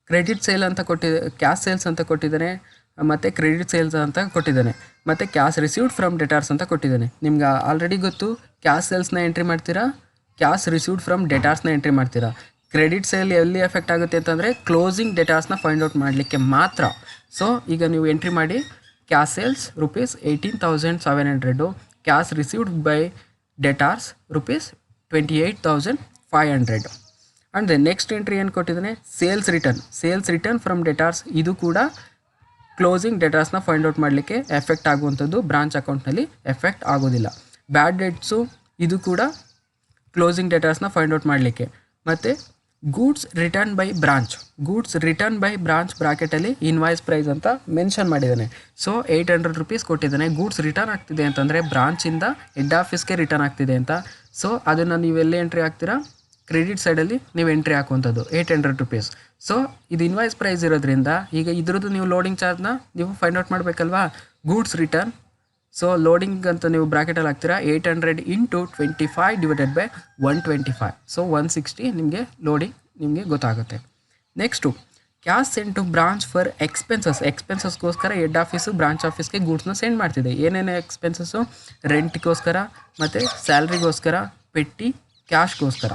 credit sale ಅಂತ ಕ್ಯಾಶ್ ಸೇಲ್ಸ್ ಅಂತ ಕೊಟ್ಟಿದ್ದಾನೆ, ಮತ್ತು ಕ್ರೆಡಿಟ್ ಸೇಲ್ಸ್ ಅಂತ ಕೊಟ್ಟಿದ್ದಾನೆ, ಮತ್ತು ಕ್ಯಾಶ್ ರಿಸೀವ್ಡ್ ಫ್ರಮ್ ಡೆಟಾರ್ಸ್ ಅಂತ ಕೊಟ್ಟಿದ್ದಾನೆ. ನಿಮ್ಗೆ ಆಲ್ರೆಡಿ ಗೊತ್ತು, ಕ್ಯಾಶ್ ಸೇಲ್ಸ್ನ ಎಂಟ್ರಿ ಮಾಡ್ತೀರಾ, ಕ್ಯಾಶ್ ರಿಸೀವ್ಡ್ ಫ್ರಮ್ ಡೆಟಾರ್ಸ್ನ ಎಂಟ್ರಿ ಮಾಡ್ತೀರಾ. ಕ್ರೆಡಿಟ್ ಸೇಲ್ ಎಲ್ಲಿ ಎಫೆಕ್ಟ್ ಆಗುತ್ತೆ ಅಂತಂದರೆ ಕ್ಲೋಸಿಂಗ್ ಡೇಟಾಸ್ನ ಫೈಂಡ್ ಔಟ್ ಮಾಡಲಿಕ್ಕೆ ಮಾತ್ರ. ಸೊ ಈಗ ನೀವು ಎಂಟ್ರಿ ಮಾಡಿ cash sales rupees 18,700, cash received by debtors rupees 28,500. And then next entry ಏನು ಕೊಟ್ಟಿದ್ದಾನೆ, ಸೇಲ್ಸ್ ರಿಟರ್ನ್ ಫ್ರಮ್ ಡೆಟಾರ್ಸ್. ಇದು ಕೂಡ ಕ್ಲೋಸಿಂಗ್ ಡೇಟಾಸ್ನ ಫೈಂಡ್ ಔಟ್ ಮಾಡಲಿಕ್ಕೆ ಎಫೆಕ್ಟ್ ಆಗುವಂಥದ್ದು, ಬ್ರಾಂಚ್ ಅಕೌಂಟ್ನಲ್ಲಿ ಎಫೆಕ್ಟ್ ಆಗೋದಿಲ್ಲ. ಬ್ಯಾಡ್ ಡೇಟ್ಸು ಇದು ಕೂಡ ಕ್ಲೋಸಿಂಗ್ ಡೇಟಾಸ್ನ ಫೈಂಡ್ ಔಟ್ ಮಾಡಲಿಕ್ಕೆ. ಮತ್ತು ಗೂಡ್ಸ್ ರಿಟರ್ನ್ ಬೈ ಬ್ರಾಂಚ್ ಬ್ರಾಕೆಟಲ್ಲಿ ಇನ್ವಾಯ್ಸ್ ಪ್ರೈಸ್ ಅಂತ ಮೆನ್ಷನ್ ಮಾಡಿದ್ದಾನೆ. ಸೊ 800 ರೂಪೀಸ್ ಕೊಟ್ಟಿದ್ದಾನೆ. ಗೂಡ್ಸ್ ರಿಟರ್ನ್ ಆಗ್ತಿದೆ ಅಂತಂದರೆ ಬ್ರಾಂಚಿಂದ ಹೆಡ್ ಆಫೀಸ್ಗೆ ರಿಟರ್ನ್ ಆಗ್ತಿದೆ ಅಂತ. ಸೊ ಅದನ್ನು ನೀವೆಲ್ಲೇ ಎಂಟ್ರಿ ಹಾಕ್ತೀರಾ, ಕ್ರೆಡಿಟ್ ಸೈಡಲ್ಲಿ ನೀವು ಎಂಟ್ರಿ ಹಾಕುವಂಥದ್ದು 800 ರೂಪೀಸ್. ಸೊ ಇದು ಇನ್ವಾಯ್ಸ್ ಪ್ರೈಸ್ ಇರೋದ್ರಿಂದ ಈಗ ಇದ್ರದ್ದು ನೀವು ಲೋಡಿಂಗ್ ಚಾರ್ಜ್ನ ನೀವು ಫೈಂಡ್ ಔಟ್ ಮಾಡಬೇಕಲ್ವಾ. ಗೂಡ್ಸ್ ರಿಟರ್ನ್, ಸೊ ಲೋಡಿಂಗ್ ಅಂತ ನೀವು ಬ್ರಾಕೆಟಲ್ಲಿ ಹಾಕ್ತೀರಾ 800 ಇಂಟು 25 ಡಿವೈಡೆಡ್ ಬೈ 125. ಸೊ 160 ನಿಮಗೆ ಲೋಡಿಂಗ್ ನಿಮಗೆ ಗೊತ್ತಾಗುತ್ತೆ. Next cash send to branch for ಎಕ್ಸ್ಪೆನ್ಸಸ್ಗೋಸ್ಕರ ಹೆಡ್ ಆಫೀಸು ಬ್ರಾಂಚ್ ಆಫೀಸ್ಗೆ ಗೂಡ್ಸ್ನ ಸೆಂಡ್ ಮಾಡ್ತಿದೆ. ಏನೇನು ಎಕ್ಸ್ಪೆನ್ಸಸ್ಸು, ರೆಂಟ್ಗೋಸ್ಕರ ಮತ್ತು ಸ್ಯಾಲ್ರಿಗೋಸ್ಕರ, ಪೆಟ್ಟಿ, ಕ್ಯಾಶ್ಗೋಸ್ಕರ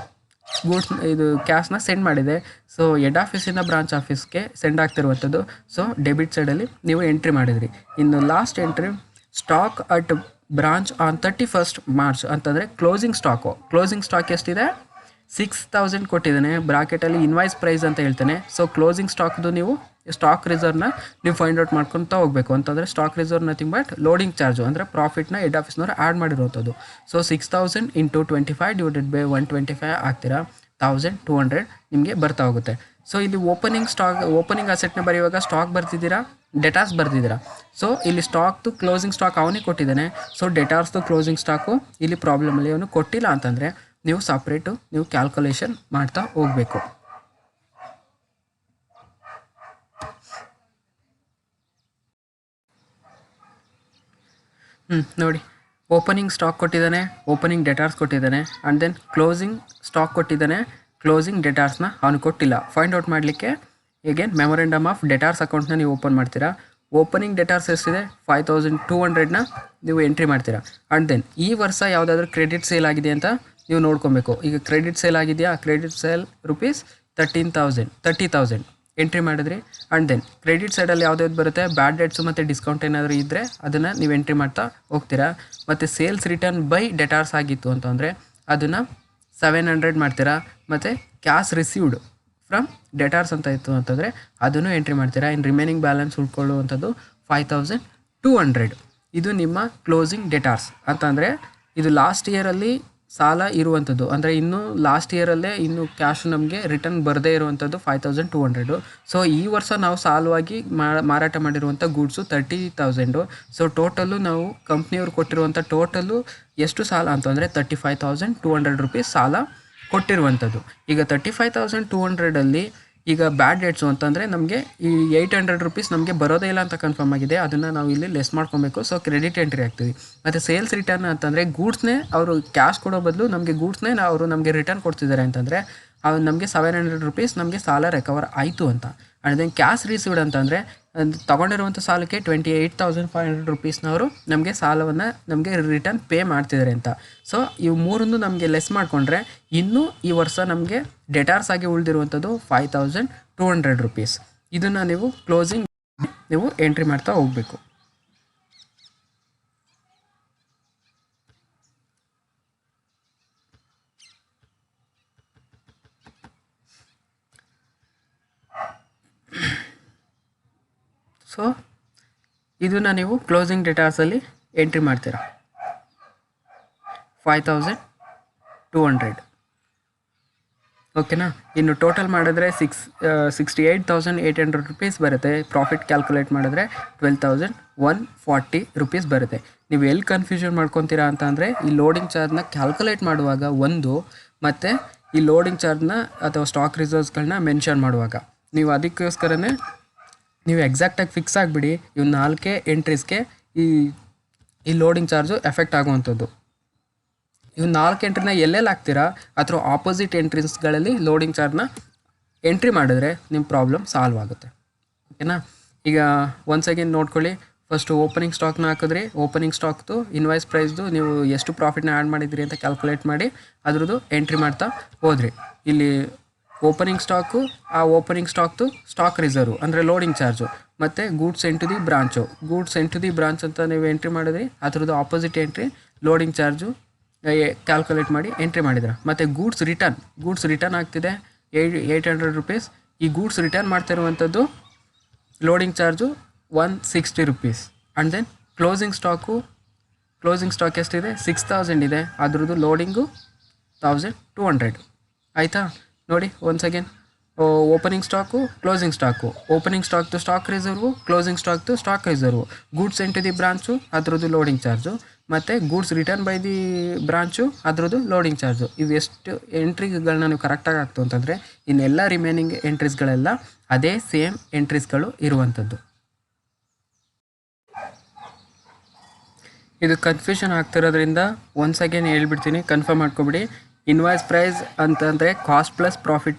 ಇದು ಕ್ಯಾಶ್ನ ಸೆಂಡ್ ಮಾಡಿದೆ. ಸೊ ಹೆಡ್ ಆಫೀಸಿಂದ ಬ್ರಾಂಚ್ ಆಫೀಸ್ಗೆ ಸೆಂಡ್ ಆಗ್ತಿರುವಂಥದ್ದು. ಸೊ ಡೆಬಿಟ್ ಸೈಡಲ್ಲಿ ನೀವು ಎಂಟ್ರಿ ಮಾಡಿದ್ರಿ. ಇನ್ನು last entry stock at branch on 31st March ಅಂತಂದರೆ ಕ್ಲೋಸಿಂಗ್ ಸ್ಟಾಕ್ ಎಷ್ಟಿದೆ, 6,000 ಕೊಟ್ಟಿದ್ದಾನೆ. ಬ್ರಾಕೆಟಲ್ಲಿ ಇನ್ವಾಯ್ಸ್ ಪ್ರೈಸ್ ಅಂತ ಹೇಳ್ತಾನೆ. ಸೊ ಕ್ಲೋಸಿಂಗ್ ಸ್ಟಾಕ್ದು ನೀವು ಸ್ಟಾಕ್ ರಿಸರ್ವ್ನ ನೀವು ಫೈಂಡ್ ಔಟ್ ಮಾಡ್ಕೊತಾ ಹೋಗಬೇಕು. ಅಂತಂದರೆ stock reserve nothing but loading charge, ಅಂದರೆ ಪ್ರಾಫಿಟ್ನ ಹೆಡ್ ಆಫೀಸ್ನವ್ರು ಆ್ಯಡ್ ಮಾಡಿರುವಂಥದ್ದು. ಸೊ 6,000 ಇಂಟು 25 ಡಿವೈಡೆಡ್ ಬೈ 125 ಆಗ್ತೀರಾ, 1,200 ನಿಮಗೆ ಬರ್ತಾ ಹೋಗುತ್ತೆ. ಸೊ ಇಲ್ಲಿ ಓಪನಿಂಗ್ ಅಸೆಟ್ನ ಬರೆಯುವಾಗ ಸ್ಟಾಕ್ ಬರ್ತಿದ್ದೀರಾ, ಡೆಟಾರ್ಸ್ ಬರ್ತಿದ್ದೀರಾ. ಸೊ ಇಲ್ಲಿ ಸ್ಟಾಕ್ದು ಕ್ಲೋಸಿಂಗ್ ಸ್ಟಾಕ್ ಅವನಿಗೆ ಕೊಟ್ಟಿದ್ದಾನೆ. ಸೊ ಡೆಟಾರ್ಸ್ದು ಕ್ಲೋಸಿಂಗ್ ಸ್ಟಾಕು ಇಲ್ಲಿ ಪ್ರಾಬ್ಲಮಲ್ಲಿ ಅವನು ಕೊಟ್ಟಿಲ್ಲ ಅಂತಂದರೆ ನೀವು ಸಪ್ರೇಟು ನೀವು ಕ್ಯಾಲ್ಕುಲೇಷನ್ ಮಾಡ್ತಾ ಹೋಗಬೇಕು. ನೋಡಿ, ಓಪನಿಂಗ್ ಸ್ಟಾಕ್ ಕೊಟ್ಟಿದ್ದಾನೆ, ಓಪನಿಂಗ್ ಡೆಟಾರ್ಸ್ ಕೊಟ್ಟಿದ್ದಾನೆ, ಆ್ಯಂಡ್ ದೆನ್ ಕ್ಲೋಸಿಂಗ್ ಸ್ಟಾಕ್ ಕೊಟ್ಟಿದ್ದಾನೆ, ಕ್ಲೋಸಿಂಗ್ ಡೆಟಾರ್ಸ್ನ ಅವನು ಕೊಟ್ಟಿಲ್ಲ. ಫೈಂಡ್ ಔಟ್ ಮಾಡಲಿಕ್ಕೆ ಎಗೇನ್ ಮೆಮೊರೆಂಡಮ್ ಆಫ್ ಡೆಟಾರ್ಸ್ ಅಕೌಂಟ್ನ ನೀವು ಓಪನ್ ಮಾಡ್ತೀರಾ. ಓಪನಿಂಗ್ ಡೆಟಾರ್ಸ್ ಎಷ್ಟಿದೆ 5,200ನ ನೀವು ಎಂಟ್ರಿ ಮಾಡ್ತೀರಾ. ಆ್ಯಂಡ್ ದೆನ್ ಈ ವರ್ಷ ಯಾವುದಾದ್ರೂ ಕ್ರೆಡಿಟ್ ಸೇಲ್ ಆಗಿದೆ ಅಂತ ನೀವು ನೋಡ್ಕೊಬೇಕು. ಈಗ ಕ್ರೆಡಿಟ್ ಸೇಲ್ ಆಗಿದೆಯಾ, ಕ್ರೆಡಿಟ್ ಸೇಲ್ ರೂಪೀಸ್ 30,000 ಎಂಟ್ರಿ ಮಾಡಿದ್ರಿ. ಆ್ಯಂಡ್ ದೆನ್ ಕ್ರೆಡಿಟ್ ಸೈಡಲ್ಲಿ ಯಾವುದಾದ್ರು ಬರುತ್ತೆ, ಬ್ಯಾಡ್ ಡೇಟ್ಸು ಮತ್ತು ಡಿಸ್ಕೌಂಟ್ ಏನಾದರೂ ಇದ್ದರೆ ಅದನ್ನು ನೀವು ಎಂಟ್ರಿ ಮಾಡ್ತಾ ಹೋಗ್ತೀರಾ. ಮತ್ತು ಸೇಲ್ಸ್ ರಿಟರ್ನ್ ಬೈ ಡೆಟಾರ್ಸ್ ಆಗಿತ್ತು ಅಂತಂದರೆ ಅದನ್ನು 700 ಮಾಡ್ತೀರಾ. ಮತ್ತು ಕ್ಯಾಶ್ ರಿಸೀವ್ಡ್ ಫ್ರಮ್ ಡೆಟಾರ್ಸ್ ಅಂತ ಇತ್ತು ಅಂತಂದರೆ ಅದನ್ನು ಎಂಟ್ರಿ ಮಾಡ್ತೀರಾ. ಇನ್ನು ರಿಮೈನಿಂಗ್ ಬ್ಯಾಲೆನ್ಸ್ ಉಳ್ಕೊಳ್ಳುವಂಥದ್ದು 5,200. ಇದು ನಿಮ್ಮ ಕ್ಲೋಸಿಂಗ್ ಡೆಟಾರ್ಸ್ ಅಂತಂದರೆ ಇದು ಲಾಸ್ಟ್ ಇಯರಲ್ಲಿ ಸಾಲ ಇರುವಂಥದ್ದು, ಅಂದರೆ ಇನ್ನೂ ಲಾಸ್ಟ್ ಇಯರಲ್ಲೇ ಇನ್ನು ಕ್ಯಾಶ್ ನಮಗೆ ರಿಟರ್ನ್ ಬರದೇ ಇರುವಂಥದ್ದು 5,200. ಸೊ ಈ ವರ್ಷ ನಾವು ಸಾಲವಾಗಿ ಮಾರಾಟ ಮಾಡಿರುವಂಥ ಗೂಡ್ಸು 30,000. ಸೊ ಟೋಟಲ್ಲು ನಾವು ಕಂಪ್ನಿಯವ್ರು ಕೊಟ್ಟಿರುವಂಥ ಟೋಟಲ್ಲು ಎಷ್ಟು ಸಾಲ ಅಂತಂದರೆ 35,200 ರೂಪೀಸ್ ಸಾಲ ಕೊಟ್ಟಿರುವಂಥದ್ದು. ಈಗ 35,200ಅಲ್ಲಿ ಈಗ ಬ್ಯಾಡ್ ಡೇಟ್ಸು ಅಂತಂದರೆ ನಮಗೆ ಈ 800 ರೂಪೀಸ್ ನಮಗೆ ಬರೋದೇ ಇಲ್ಲ ಅಂತ ಕನ್ಫರ್ಮ್ ಆಗಿದೆ. ಅದನ್ನು ನಾವು ಇಲ್ಲಿ ಲೆಸ್ ಮಾಡ್ಕೊಬೇಕು. ಸೊ ಕ್ರೆಡಿಟ್ ಎಂಟ್ರಿ ಆಗ್ತೀವಿ. ಮತ್ತು ಸೇಲ್ಸ್ ರಿಟರ್ನ್ ಅಂತಂದರೆ ಗೂಡ್ಸ್ನೇ ಅವರು ಕ್ಯಾಶ್ ಕೊಡೋ ಬದಲು ನಮಗೆ ಗೂಡ್ಸ್ನೇ ಅವರು ನಮಗೆ ರಿಟರ್ನ್ ಕೊಡ್ತಿದ್ದಾರೆ ಅಂತಂದರೆ ಅದು ನಮಗೆ 700 ರೂಪೀಸ್ ನಮಗೆ ಸಾಲ ರಿಕವರ್ ಆಯಿತು ಅಂತ. ಆ್ಯಂಡ್ ದೆನ್ ಕ್ಯಾಶ್ ರಿಸೀವ್ಡ್ ಅಂತಂದರೆ ತೊಗೊಂಡಿರುವಂಥ ಸಾಲಕ್ಕೆ 28,500 ರುಪೀಸ್ನವರು ನಮಗೆ ಸಾಲವನ್ನು ನಮಗೆ ರಿಟರ್ನ್ ಪೇ ಮಾಡ್ತಿದ್ದಾರೆ ಅಂತ. ಸೊ ಇವು ಮೂರನ್ನು ನಮಗೆ ಲೆಸ್ ಮಾಡಿಕೊಂಡ್ರೆ ಇನ್ನೂ ಈ ವರ್ಷ ನಮಗೆ ಡೆಟಾರ್ಸ್ ಆಗಿ ಉಳಿದಿರುವಂಥದ್ದು 5,200 ರುಪೀಸ್. ಇದನ್ನು ನೀವು ಕ್ಲೋಸಿಂಗ್ ನೀವು ಎಂಟ್ರಿ ಮಾಡ್ತಾ ಹೋಗಬೇಕು. ಸೊ ಇದನ್ನು ನೀವು ಕ್ಲೋಸಿಂಗ್ ಡೆಟಾರ್ಸಲ್ಲಿ ಎಂಟ್ರಿ ಮಾಡ್ತೀರಾ 5,200. ಓಕೆನಾ. ಇನ್ನು ಟೋಟಲ್ ಮಾಡಿದ್ರೆ 68,800 ರುಪೀಸ್ ಬರುತ್ತೆ. ಪ್ರಾಫಿಟ್ ಕ್ಯಾಲ್ಕುಲೇಟ್ ಮಾಡಿದ್ರೆ 12,140 ರುಪೀಸ್ ಬರುತ್ತೆ. ನೀವು ಎಲ್ಲಿ ಕನ್ಫ್ಯೂಷನ್ ಮಾಡ್ಕೊತೀರಾ ಅಂತಂದರೆ ಈ ಲೋಡಿಂಗ್ ಚಾರ್ಜ್ನ ಕ್ಯಾಲ್ಕುಲೇಟ್ ಮಾಡುವಾಗ ಮತ್ತು ಈ ಲೋಡಿಂಗ್ ಚಾರ್ಜ್ನ ಅಥವಾ ಸ್ಟಾಕ್ ರಿಸರ್ವ್ಸ್ಗಳನ್ನ ಮೆನ್ಷನ್ ಮಾಡುವಾಗ ನೀವು ಅದಕ್ಕೋಸ್ಕರನೇ ನೀವು ಎಕ್ಸಾಕ್ಟಾಗಿ ಫಿಕ್ಸ್ ಆಗಿಬಿಡಿ. ಇವು 4 ಎಂಟ್ರೀಸ್ಗೆ ಈ ಲೋಡಿಂಗ್ ಚಾರ್ಜು ಎಫೆಕ್ಟ್ ಆಗುವಂಥದ್ದು. ಇವು 4 ಎಂಟ್ರಿನ ಎಲ್ಲೆಲ್ಲಿ ಹಾಕ್ತೀರಾ ಅಥವಾ ಆಪೋಸಿಟ್ ಎಂಟ್ರೀಸ್ಗಳಲ್ಲಿ ಲೋಡಿಂಗ್ ಚಾರ್ಜ್ನ ಎಂಟ್ರಿ ಮಾಡಿದ್ರೆ ನಿಮ್ಮ ಪ್ರಾಬ್ಲಮ್ ಸಾಲ್ವ್ ಆಗುತ್ತೆ. ಓಕೆನಾ. ಈಗ ಒನ್ಸ್ ಅಗೇನ್ ನೋಡ್ಕೊಳ್ಳಿ. ಫಸ್ಟು ಓಪನಿಂಗ್ ಸ್ಟಾಕ್ನ ಹಾಕಿದ್ರಿ. ಓಪನಿಂಗ್ ಸ್ಟಾಕ್ದು ಇನ್ವಾಯ್ಸ್ ಪ್ರೈಸ್ದು ನೀವು ಎಷ್ಟು ಪ್ರಾಫಿಟ್ನ ಆ್ಯಡ್ ಮಾಡಿದ್ರಿ ಅಂತ ಕ್ಯಾಲ್ಕುಲೇಟ್ ಮಾಡಿ ಅದ್ರದ್ದು ಎಂಟ್ರಿ ಮಾಡ್ತಾ ಹೋದ್ರಿ. ಇಲ್ಲಿ ಓಪನಿಂಗ್ ಸ್ಟಾಕು, ಆ ಓಪನಿಂಗ್ ಸ್ಟಾಕ್ದು ಸ್ಟಾಕ್ ರಿಸರ್ವ್ ಅಂದರೆ ಲೋಡಿಂಗ್ ಚಾರ್ಜು, ಮತ್ತು goods sent the branch. Goods sent the branch ಅಂತ ನೀವು ಎಂಟ್ರಿ ಮಾಡಿದ್ರಿ. ಅದ್ರದ್ದು opposite entry loading charge calculate ಮಾಡಿ ಎಂಟ್ರಿ ಮಾಡಿದ್ರೆ. ಮತ್ತು ಗೂಡ್ಸ್ ರಿಟರ್ನ್ ಆಗ್ತಿದೆ 800 ರುಪೀಸ್. ಈ ಗೂಡ್ಸ್ ರಿಟರ್ನ್ ಮಾಡ್ತಿರುವಂಥದ್ದು loading charge 160 rupees. And then closing stock ಎಷ್ಟಿದೆ 6,000 ಇದೆ. ಅದ್ರದ್ದು ಲೋಡಿಂಗು 1,200. ಆಯಿತಾ. ನೋಡಿ once again opening stock, closing stock, opening ಸ್ಟಾಕ್ದು stock reserve, closing ಸ್ಟಾಕ್ದು stock reserve, goods sent the branch ಅದ್ರದ್ದು ಲೋಡಿಂಗ್ ಚಾರ್ಜು, ಮತ್ತು goods return by the branch ಅದ್ರದ್ದು loading charge. ಇವು ಎಷ್ಟು ಎಂಟ್ರಿಗಳನ್ನ ನೀವು ಕರೆಕ್ಟಾಗಿ ಆಗ್ತು ಅಂತಂದರೆ ಇನ್ನೆಲ್ಲ ರಿಮೈನಿಂಗ್ ಎಂಟ್ರೀಸ್ಗಳೆಲ್ಲ ಅದೇ ಸೇಮ್ ಎಂಟ್ರೀಸ್ಗಳು ಇರುವಂಥದ್ದು. ಇದು ಕನ್ಫ್ಯೂಷನ್ ಆಗ್ತಿರೋದ್ರಿಂದ ಒನ್ಸ್ ಅಗೇನ್ ಹೇಳ್ಬಿಡ್ತೀನಿ, ಕನ್ಫರ್ಮ್ ಮಾಡ್ಕೊಬಿಡಿ. ಇನ್ವಾಯ್ಸ್ ಪ್ರೈಸ್ ಅಂತಂದರೆ ಕಾಸ್ಟ್ ಪ್ಲಸ್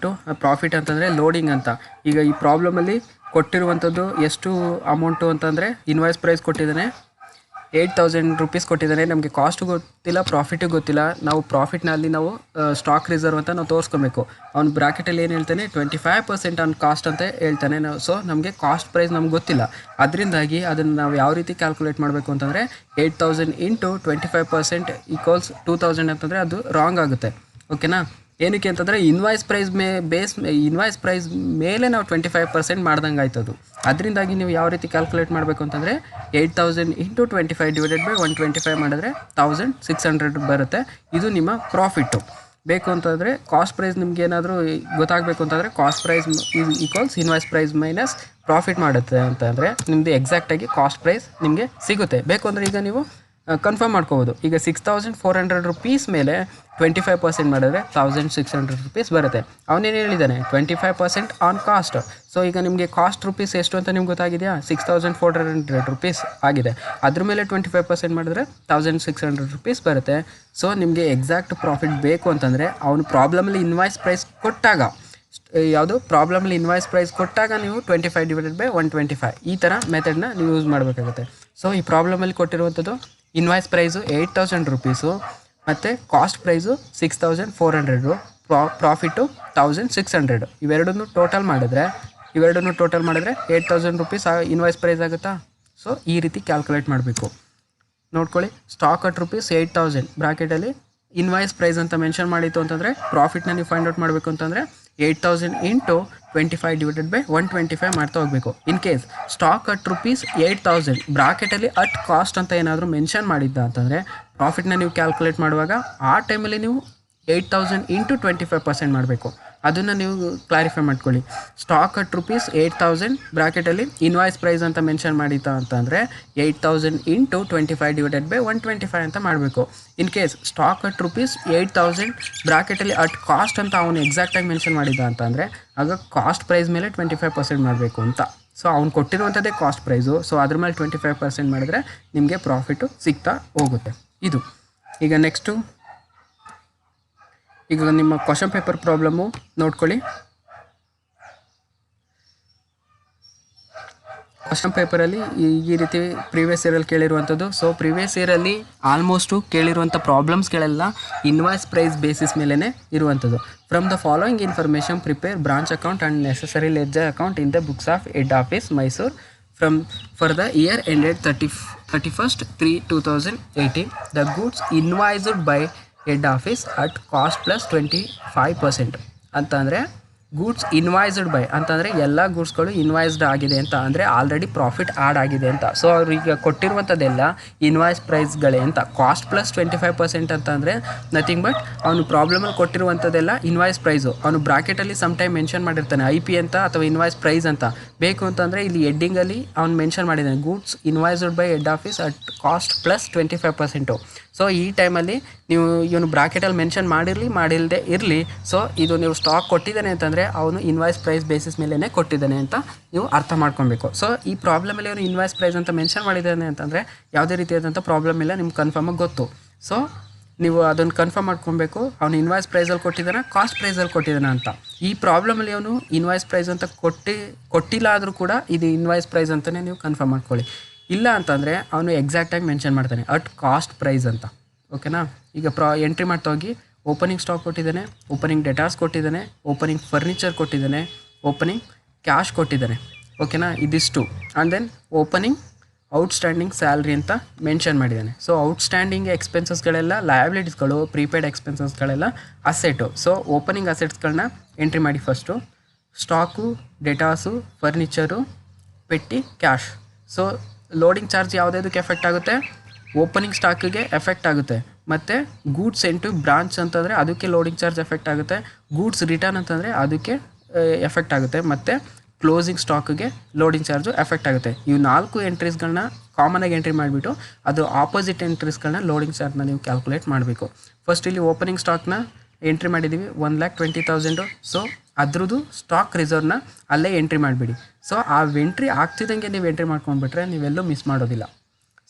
ಪ್ರಾಫಿಟ್ ಅಂತಂದರೆ ಲೋಡಿಂಗ್ ಅಂತ. ಈಗ ಈ ಪ್ರಾಬ್ಲಮಲ್ಲಿ ಕೊಟ್ಟಿರುವಂಥದ್ದು ಎಷ್ಟು ಅಮೌಂಟು ಅಂತಂದರೆ ಇನ್ವಾಯ್ಸ್ ಪ್ರೈಸ್ ಕೊಟ್ಟಿದ್ದಾನೆ 8,000 ರುಪೀಸ್ ಕೊಟ್ಟಿದ್ದಾನೆ. ನಮಗೆ ಕಾಸ್ಟು ಗೊತ್ತಿಲ್ಲ, ಪ್ರಾಫಿಟು ಗೊತ್ತಿಲ್ಲ. ನಾವು ಪ್ರಾಫಿಟ್ನಲ್ಲಿ ನಾವು ಸ್ಟಾಕ್ ರಿಸರ್ವ್ ಅಂತ ನಾವು ತೋರಿಸ್ಕೊಬೇಕು. ಅವ್ನು ಬ್ರಾಕೆಟಲ್ಲಿ ಏನು ಹೇಳ್ತಾನೆ 25% ಆನ್ ಕಾಸ್ಟ್ ಅಂತ ಹೇಳ್ತಾನೆ. ಸೊ ನಮಗೆ ಕಾಸ್ಟ್ ಪ್ರೈಸ್ ನಮ್ಗೆ ಗೊತ್ತಿಲ್ಲ. ಅದರಿಂದಾಗಿ ಅದನ್ನು ನಾವು ಯಾವ ರೀತಿ ಕ್ಯಾಲ್ಕುಲೇಟ್ ಮಾಡಬೇಕು ಅಂತಂದರೆ 8,000 ಇಂಟು 25% ಈಕ್ವಲ್ಸ್ 2,000 ಅಂತಂದರೆ ಅದು ರಾಂಗ್ ಆಗುತ್ತೆ. ಓಕೆನಾ. ಏನಕ್ಕೆ ಅಂತಂದರೆ ಇನ್ವಾಯ್ಸ್ ಪ್ರೈಸ್ ಮೇಲೆ ನಾವು 25% ಮಾಡ್ದಂಗೆ ಆಯ್ತದು. ಅದರಿಂದಾಗಿ ನೀವು ಯಾವ ರೀತಿ ಕ್ಯಾಲ್ಕುಲೇಟ್ ಮಾಡಬೇಕು ಅಂತಂದರೆ 8,000 ಇಂಟು 25 ಡಿವೈಡೆಡ್ ಬೈ 125 ಮಾಡಿದ್ರೆ 1,600 ಬರುತ್ತೆ. ಇದು ನಿಮ್ಮ ಪ್ರಾಫಿಟ್ಟು. ಬೇಕು ಅಂತಂದರೆ ಕಾಸ್ಟ್ ಪ್ರೈಸ್ ನಿಮ್ಗೆ ಏನಾದರೂ ಗೊತ್ತಾಗಬೇಕು ಅಂತಂದರೆ cost price equals invoice price minus profit ಮಾಡುತ್ತೆ ಅಂತಂದರೆ ನಿಮ್ಮದು ಎಕ್ಸಾಕ್ಟಾಗಿ ಕಾಸ್ಟ್ ಪ್ರೈಸ್ ನಿಮಗೆ ಸಿಗುತ್ತೆ. ಬೇಕು ಅಂದರೆ ಈಗ ನೀವು ಕನ್ಫರ್ಮ್ ಮಾಡ್ಕೋಬೋದು. ಈಗ 6,400 ರುಪೀಸ್ ಮೇಲೆ 25% ಮಾಡಿದ್ರೆ 1,600 ರುಪೀಸ್ ಬರುತ್ತೆ. ಅವನೇನು ಹೇಳಿದ್ದಾನೆ 25% ಆನ್ ಕಾಸ್ಟ್. ಸೊ ಈಗ ನಿಮಗೆ ಕಾಸ್ಟ್ ರುಪೀಸ್ ಎಷ್ಟು ಅಂತ ನಿಮ್ಗೆ ಗೊತ್ತಾಗಿದೆಯಾ 6,400 ರುಪೀಸ್ ಆಗಿದೆ. ಅದ್ರ ಮೇಲೆ 25% ಮಾಡಿದ್ರೆ 1,600 ರುಪೀಸ್ ಬರುತ್ತೆ. ಸೊ ನಿಮಗೆ ಎಕ್ಸಾಕ್ಟ್ ಪ್ರಾಫಿಟ್ ಬೇಕು ಅಂತಂದರೆ ಅವನು ಪ್ರಾಬ್ಲಮಲ್ಲಿ ಇನ್ವಾಯ್ಸ್ ಪ್ರೈಸ್ ಕೊಟ್ಟಾಗ ನೀವು 25 ಡಿವೈಡೆಡ್ ಬೈ 125 ಈ ಥರ ಮೆಥಡ್ನ ನೀವು ಯೂಸ್ ಮಾಡಬೇಕಾಗುತ್ತೆ. ಸೊ ಈ ಪ್ರಾಬ್ಲಮಲ್ಲಿ ಕೊಟ್ಟಿರುವಂಥದ್ದು ಇನ್ವಾಯ್ಸ್ ಪ್ರೈಸು 8,000 ರುಪೀಸು ಮತ್ತು ಕಾಸ್ಟ್ ಪ್ರೈಸು 6,400, ಪ್ರಾಫಿಟ್ಟು 1,600. ಇವೆರಡನ್ನು ಟೋಟಲ್ ಮಾಡಿದ್ರೆ 8,000 ರುಪೀಸ್ ಇನ್ವಾಯ್ಸ್ ಪ್ರೈಸ್ ಆಗುತ್ತಾ. ಸೊ ಈ ರೀತಿ ಕ್ಯಾಲ್ಕುಲೇಟ್ ಮಾಡಬೇಕು. ನೋಡ್ಕೊಳ್ಳಿ, ಸ್ಟಾಕ್ ಅಟ್ ರುಪೀಸ್ 8,000 ಬ್ರಾಕೆಟಲ್ಲಿ ಇನ್ವಾಯ್ಸ್ ಪ್ರೈಸ್ ಅಂತ ಮೆನ್ಷನ್ ಮಾಡಿತ್ತು ಅಂತಂದರೆ ಪ್ರಾಫಿಟ್ನ ನೀವು ಫೈಂಡ್ ಔಟ್ ಮಾಡಬೇಕು ಅಂತಂದರೆ 8,000 ಇಂಟು 25 ಡಿವೈಡೆಡ್ ಬೈ 125 ಮಾಡ್ತಾ ಹೋಗಬೇಕು. In case stock at rupees 8,000 ಬ್ರಾಕೆಟಲ್ಲಿ ಅಟ್ ಕಾಸ್ಟ್ ಅಂತ ಏನಾದರೂ ಮೆನ್ಷನ್ ಮಾಡಿದ್ದ ಅಂತಂದರೆ ಪ್ರಾಫಿಟ್ನ ನೀವು ಕ್ಯಾಲ್ಕುಲೇಟ್ ಮಾಡುವಾಗ ಆ ಟೈಮಲ್ಲಿ ನೀವು 8,000 ಇಂಟು 25% ಮಾಡಬೇಕು. ಅದನ್ನು ನೀವು ಕ್ಲಾರಿಫೈ ಮಾಡ್ಕೊಳ್ಳಿ. ಸ್ಟಾಕ್ ಅಟ್ ರುಪೀಸ್ 8,000 ಬ್ರಾಕೆಟಲ್ಲಿ ಇನ್ವಾಯ್ಸ್ ಪ್ರೈಸ್ ಅಂತ ಮೆನ್ಷನ್ ಮಾಡಿದ್ದ ಅಂತಂದರೆ 8,000 ಇಂಟು 25 ಡಿವೈಡೆಡ್ ಬೈ 125 ಅಂತ ಮಾಡಬೇಕು. In case stock at rupees 8,000 ಬ್ರಾಕೆಟಲ್ಲಿ ಅಟ್ ಕಾಸ್ಟ್ ಅಂತ ಅವನು ಎಕ್ಸಾಕ್ಟಾಗಿ ಮೆನ್ಷನ್ ಮಾಡಿದ್ದ ಅಂತಂದರೆ ಆಗ ಕಾಸ್ಟ್ ಪ್ರೈಸ್ ಮೇಲೆ 25% ಮಾಡಬೇಕು ಅಂತ. ಸೊ ಅವ್ನು ಕೊಟ್ಟಿರುವಂಥದ್ದೇ ಕಾಸ್ಟ್ ಪ್ರೈಸು. ಸೊ ಅದ್ರ ಮೇಲೆ 25% ಮಾಡಿದ್ರೆ ನಿಮಗೆ ಪ್ರಾಫಿಟು ಸಿಗ್ತಾ ಹೋಗುತ್ತೆ. ಇದು ಈಗ ನೆಕ್ಸ್ಟು ಈಗ ನಿಮ್ಮ ಕ್ವಶನ್ ಪೇಪರ್ ಪ್ರಾಬ್ಲಮ್ಮು ನೋಡ್ಕೊಳ್ಳಿ. ಕ್ವಶನ್ ಪೇಪರಲ್ಲಿ ಈ ರೀತಿ ಪ್ರೀವಿಯಸ್ ಇಯರಲ್ಲಿ ಕೇಳಿರುವಂಥದ್ದು. ಸೊ ಪ್ರೀವಿಯಸ್ ಇಯರಲ್ಲಿ ಆಲ್ಮೋಸ್ಟು ಕೇಳಿರುವಂಥ ಪ್ರಾಬ್ಲಮ್ಸ್ಗಳೆಲ್ಲ ಇನ್ವಾಯ್ಸ್ ಪ್ರೈಸ್ ಬೇಸಿಸ್ ಮೇಲೇ ಇರುವಂಥದ್ದು. From the following information prepare branch account and necessary ledger account in the books of head office Mysuru for the year ended 31/3/2018. The goods invoiced by head office at cost plus 25% ಅಂತಂದರೆ goods invoiced by ಅಂತಂದರೆ ಎಲ್ಲ ಗೂಡ್ಸ್ಗಳು invoiced ಆಗಿದೆ ಅಂತ, ಅಂದರೆ already profit add ಆಗಿದೆ ಅಂತ. So ಅವ್ರಿಗೆ ಕೊಟ್ಟಿರುವಂಥದ್ದೆಲ್ಲ invoice ಪ್ರೈಸ್ಗಳೇ ಅಂತ. ಕಾಸ್ಟ್ ಪ್ಲಸ್ 25% ಅಂತಂದರೆ ನಥಿಂಗ್ ಬಟ್ ಅವನು ಪ್ರಾಬ್ಲಮಲ್ಲಿ ಕೊಟ್ಟಿರುವಂಥದ್ದೆಲ್ಲ ಇನ್ವಾಯ್ಸ್ ಪ್ರೈಸು. ಅವನು ಬ್ರಾಕೆಟಲ್ಲಿ ಸಮ್ ಟೈಮ್ ಮೆನ್ಷನ್ ಮಾಡಿರ್ತಾನೆ IP ಅಂತ ಅಥವಾ ಇನ್ವಾಯ್ಸ್ ಪ್ರೈಸ್ ಅಂತ. ಬೇಕು ಅಂತಂದರೆ ಇಲ್ಲಿ ಹೆಡ್ಡಿಂಗಲ್ಲಿ ಅವ್ನು ಮೆನ್ಷನ್ ಮಾಡಿದ್ದಾನೆ goods invoiced by head office at cost plus 25%. So ಈ ಟೈಮಲ್ಲಿ ನೀವು ಇವನು ಬ್ರಾಕೆಟಲ್ಲಿ ಮೆನ್ಷನ್ ಮಾಡಿಲ್ಲದೆ ಇರಲಿ. ಸೊ ಇದು ನೀವು ಸ್ಟಾಕ್ ಕೊಟ್ಟಿದ್ದಾನೆ ಅಂತಂದರೆ ಅವನು ಇನ್ವಾಯ್ಸ್ ಪ್ರೈಸ್ ಬೇಸಿಸ್ ಮೇಲೇ ಕೊಟ್ಟಿದ್ದಾನೆ ಅಂತ ನೀವು ಅರ್ಥ ಮಾಡ್ಕೊಬೇಕು. ಸೊ ಈ ಪ್ರಾಬ್ಲಮಲ್ಲಿ ಅವನು ಇನ್ವಾಯ್ಸ್ ಪ್ರೈಸ್ ಅಂತ ಮೆನ್ಷನ್ ಮಾಡಿದ್ದಾನೆ ಅಂತಂದರೆ ಯಾವುದೇ ರೀತಿಯಾದಂಥ ಪ್ರಾಬ್ಲಮ್ ಇಲ್ಲ, ನಿಮ್ಗೆ ಕನ್ಫರ್ಮಾಗಿ ಗೊತ್ತು. ಸೊ ನೀವು ಅದನ್ನು ಕನ್ಫರ್ಮ್ ಮಾಡ್ಕೊಬೇಕು, ಅವನು ಇನ್ವಾಯ್ಸ್ ಪ್ರೈಸಲ್ಲಿ ಕೊಟ್ಟಿದ್ದಾನೆ ಕಾಸ್ಟ್ ಪ್ರೈಸಲ್ಲಿ ಕೊಟ್ಟಿದ್ದಾನೆ ಅಂತ. ಈ ಪ್ರಾಬ್ಲಮಲ್ಲಿ ಅವನು ಇನ್ವಾಯ್ಸ್ ಪ್ರೈಸ್ ಅಂತ ಕೊಟ್ಟಿಲ್ಲ ಆದರೂ ಕೂಡ ಇದು ಇನ್ವಾಯ್ಸ್ ಪ್ರೈಸ್ ಅಂತಲೇ ನೀವು ಕನ್ಫರ್ಮ್ ಮಾಡ್ಕೊಳ್ಳಿ. ಇಲ್ಲ ಅಂತಂದರೆ ಅವನು ಎಕ್ಸಾಕ್ಟಾಗಿ ಮೆನ್ಷನ್ ಮಾಡ್ತಾನೆ ಅಟ್ ಕಾಸ್ಟ್ ಪ್ರೈಸ್ ಅಂತ. ಓಕೆನಾ? ಈಗ ಎಂಟ್ರಿ ಮಾಡ್ತಾ ಹೋಗಿ ಓಪನಿಂಗ್ ಸ್ಟಾಕ್ ಕೊಟ್ಟಿದ್ದಾನೆ, ಓಪನಿಂಗ್ ಡೆಟಾರ್ಸ್ ಕೊಟ್ಟಿದ್ದಾನೆ, ಓಪನಿಂಗ್ ಫರ್ನಿಚರ್ ಕೊಟ್ಟಿದ್ದಾನೆ, ಓಪನಿಂಗ್ ಕ್ಯಾಶ್ ಕೊಟ್ಟಿದ್ದಾನೆ. ಓಕೆನಾ? ಇದಿಷ್ಟು. And then opening outstanding salary ಅಂತ ಮೆನ್ಷನ್ ಮಾಡಿದ್ದಾನೆ. ಸೊ ಔಟ್ಸ್ಟ್ಯಾಂಡಿಂಗ್ ಎಕ್ಸ್ಪೆನ್ಸಸ್ಗಳೆಲ್ಲ ಲಯಬಿಲಿಟೀಸ್ಗಳು, ಪ್ರೀಪೇಯ್ಡ್ ಎಕ್ಸ್ಪೆನ್ಸಸ್ಗಳೆಲ್ಲ ಅಸೆಟು. ಸೊ ಓಪನಿಂಗ್ ಅಸೆಟ್ಸ್ಗಳನ್ನ ಎಂಟ್ರಿ ಮಾಡಿ first. Stock, debtors, furniture, petty, cash. So loading charge ಯಾವುದಕ್ಕೆ ಎಫೆಕ್ಟ್ ಆಗುತ್ತೆ? ಓಪನಿಂಗ್ ಸ್ಟಾಕಿಗೆ ಎಫೆಕ್ಟ್ ಆಗುತ್ತೆ. ಮತ್ತು ಗೂಡ್ಸ್ ಸೆಂಟ್ ಟು ಬ್ರಾಂಚ್ ಅಂತಂದರೆ ಅದಕ್ಕೆ ಲೋಡಿಂಗ್ ಚಾರ್ಜ್ ಎಫೆಕ್ಟ್ ಆಗುತ್ತೆ. ಗೂಡ್ಸ್ ರಿಟರ್ನ್ ಅಂತಂದರೆ ಅದಕ್ಕೆ ಎಫೆಕ್ಟ್ ಆಗುತ್ತೆ. ಮತ್ತು ಕ್ಲೋಸಿಂಗ್ ಸ್ಟಾಕಿಗೆ ಲೋಡಿಂಗ್ ಚಾರ್ಜು ಎಫೆಕ್ಟ್ ಆಗುತ್ತೆ. ಇವು 4 ಎಂಟ್ರೀಸ್ಗಳನ್ನ ಕಾಮನಾಗಿ ಎಂಟ್ರಿ ಮಾಡಿಬಿಟ್ಟು ಅದು ಆಪೋಸಿಟ್ ಎಂಟ್ರೀಸ್ಗಳನ್ನ ಲೋಡಿಂಗ್ ಚಾರ್ಜ್ನ ನೀವು ಕ್ಯಾಲ್ಕುಲೇಟ್ ಮಾಡಬೇಕು. ಫಸ್ಟ್ ಇಲ್ಲಿ ಓಪನಿಂಗ್ ಸ್ಟಾಕ್ನ ಎಂಟ್ರಿ ಮಾಡಿದ್ದೀವಿ 1,20,000. ಸೊ ಅದ್ರದ್ದು ಸ್ಟಾಕ್ ರಿಸರ್ವ್ನ ಅಲ್ಲೇ ಎಂಟ್ರಿ ಮಾಡಿಬಿಡಿ. ಸೊ ಆ ಎಂಟ್ರಿ ಆಗ್ತಿದ್ದಂಗೆ ನೀವು ಎಂಟ್ರಿ ಮಾಡ್ಕೊಂಡ್ಬಿಟ್ರೆ ನೀವೆಲ್ಲೂ ಮಿಸ್ ಮಾಡೋದಿಲ್ಲ.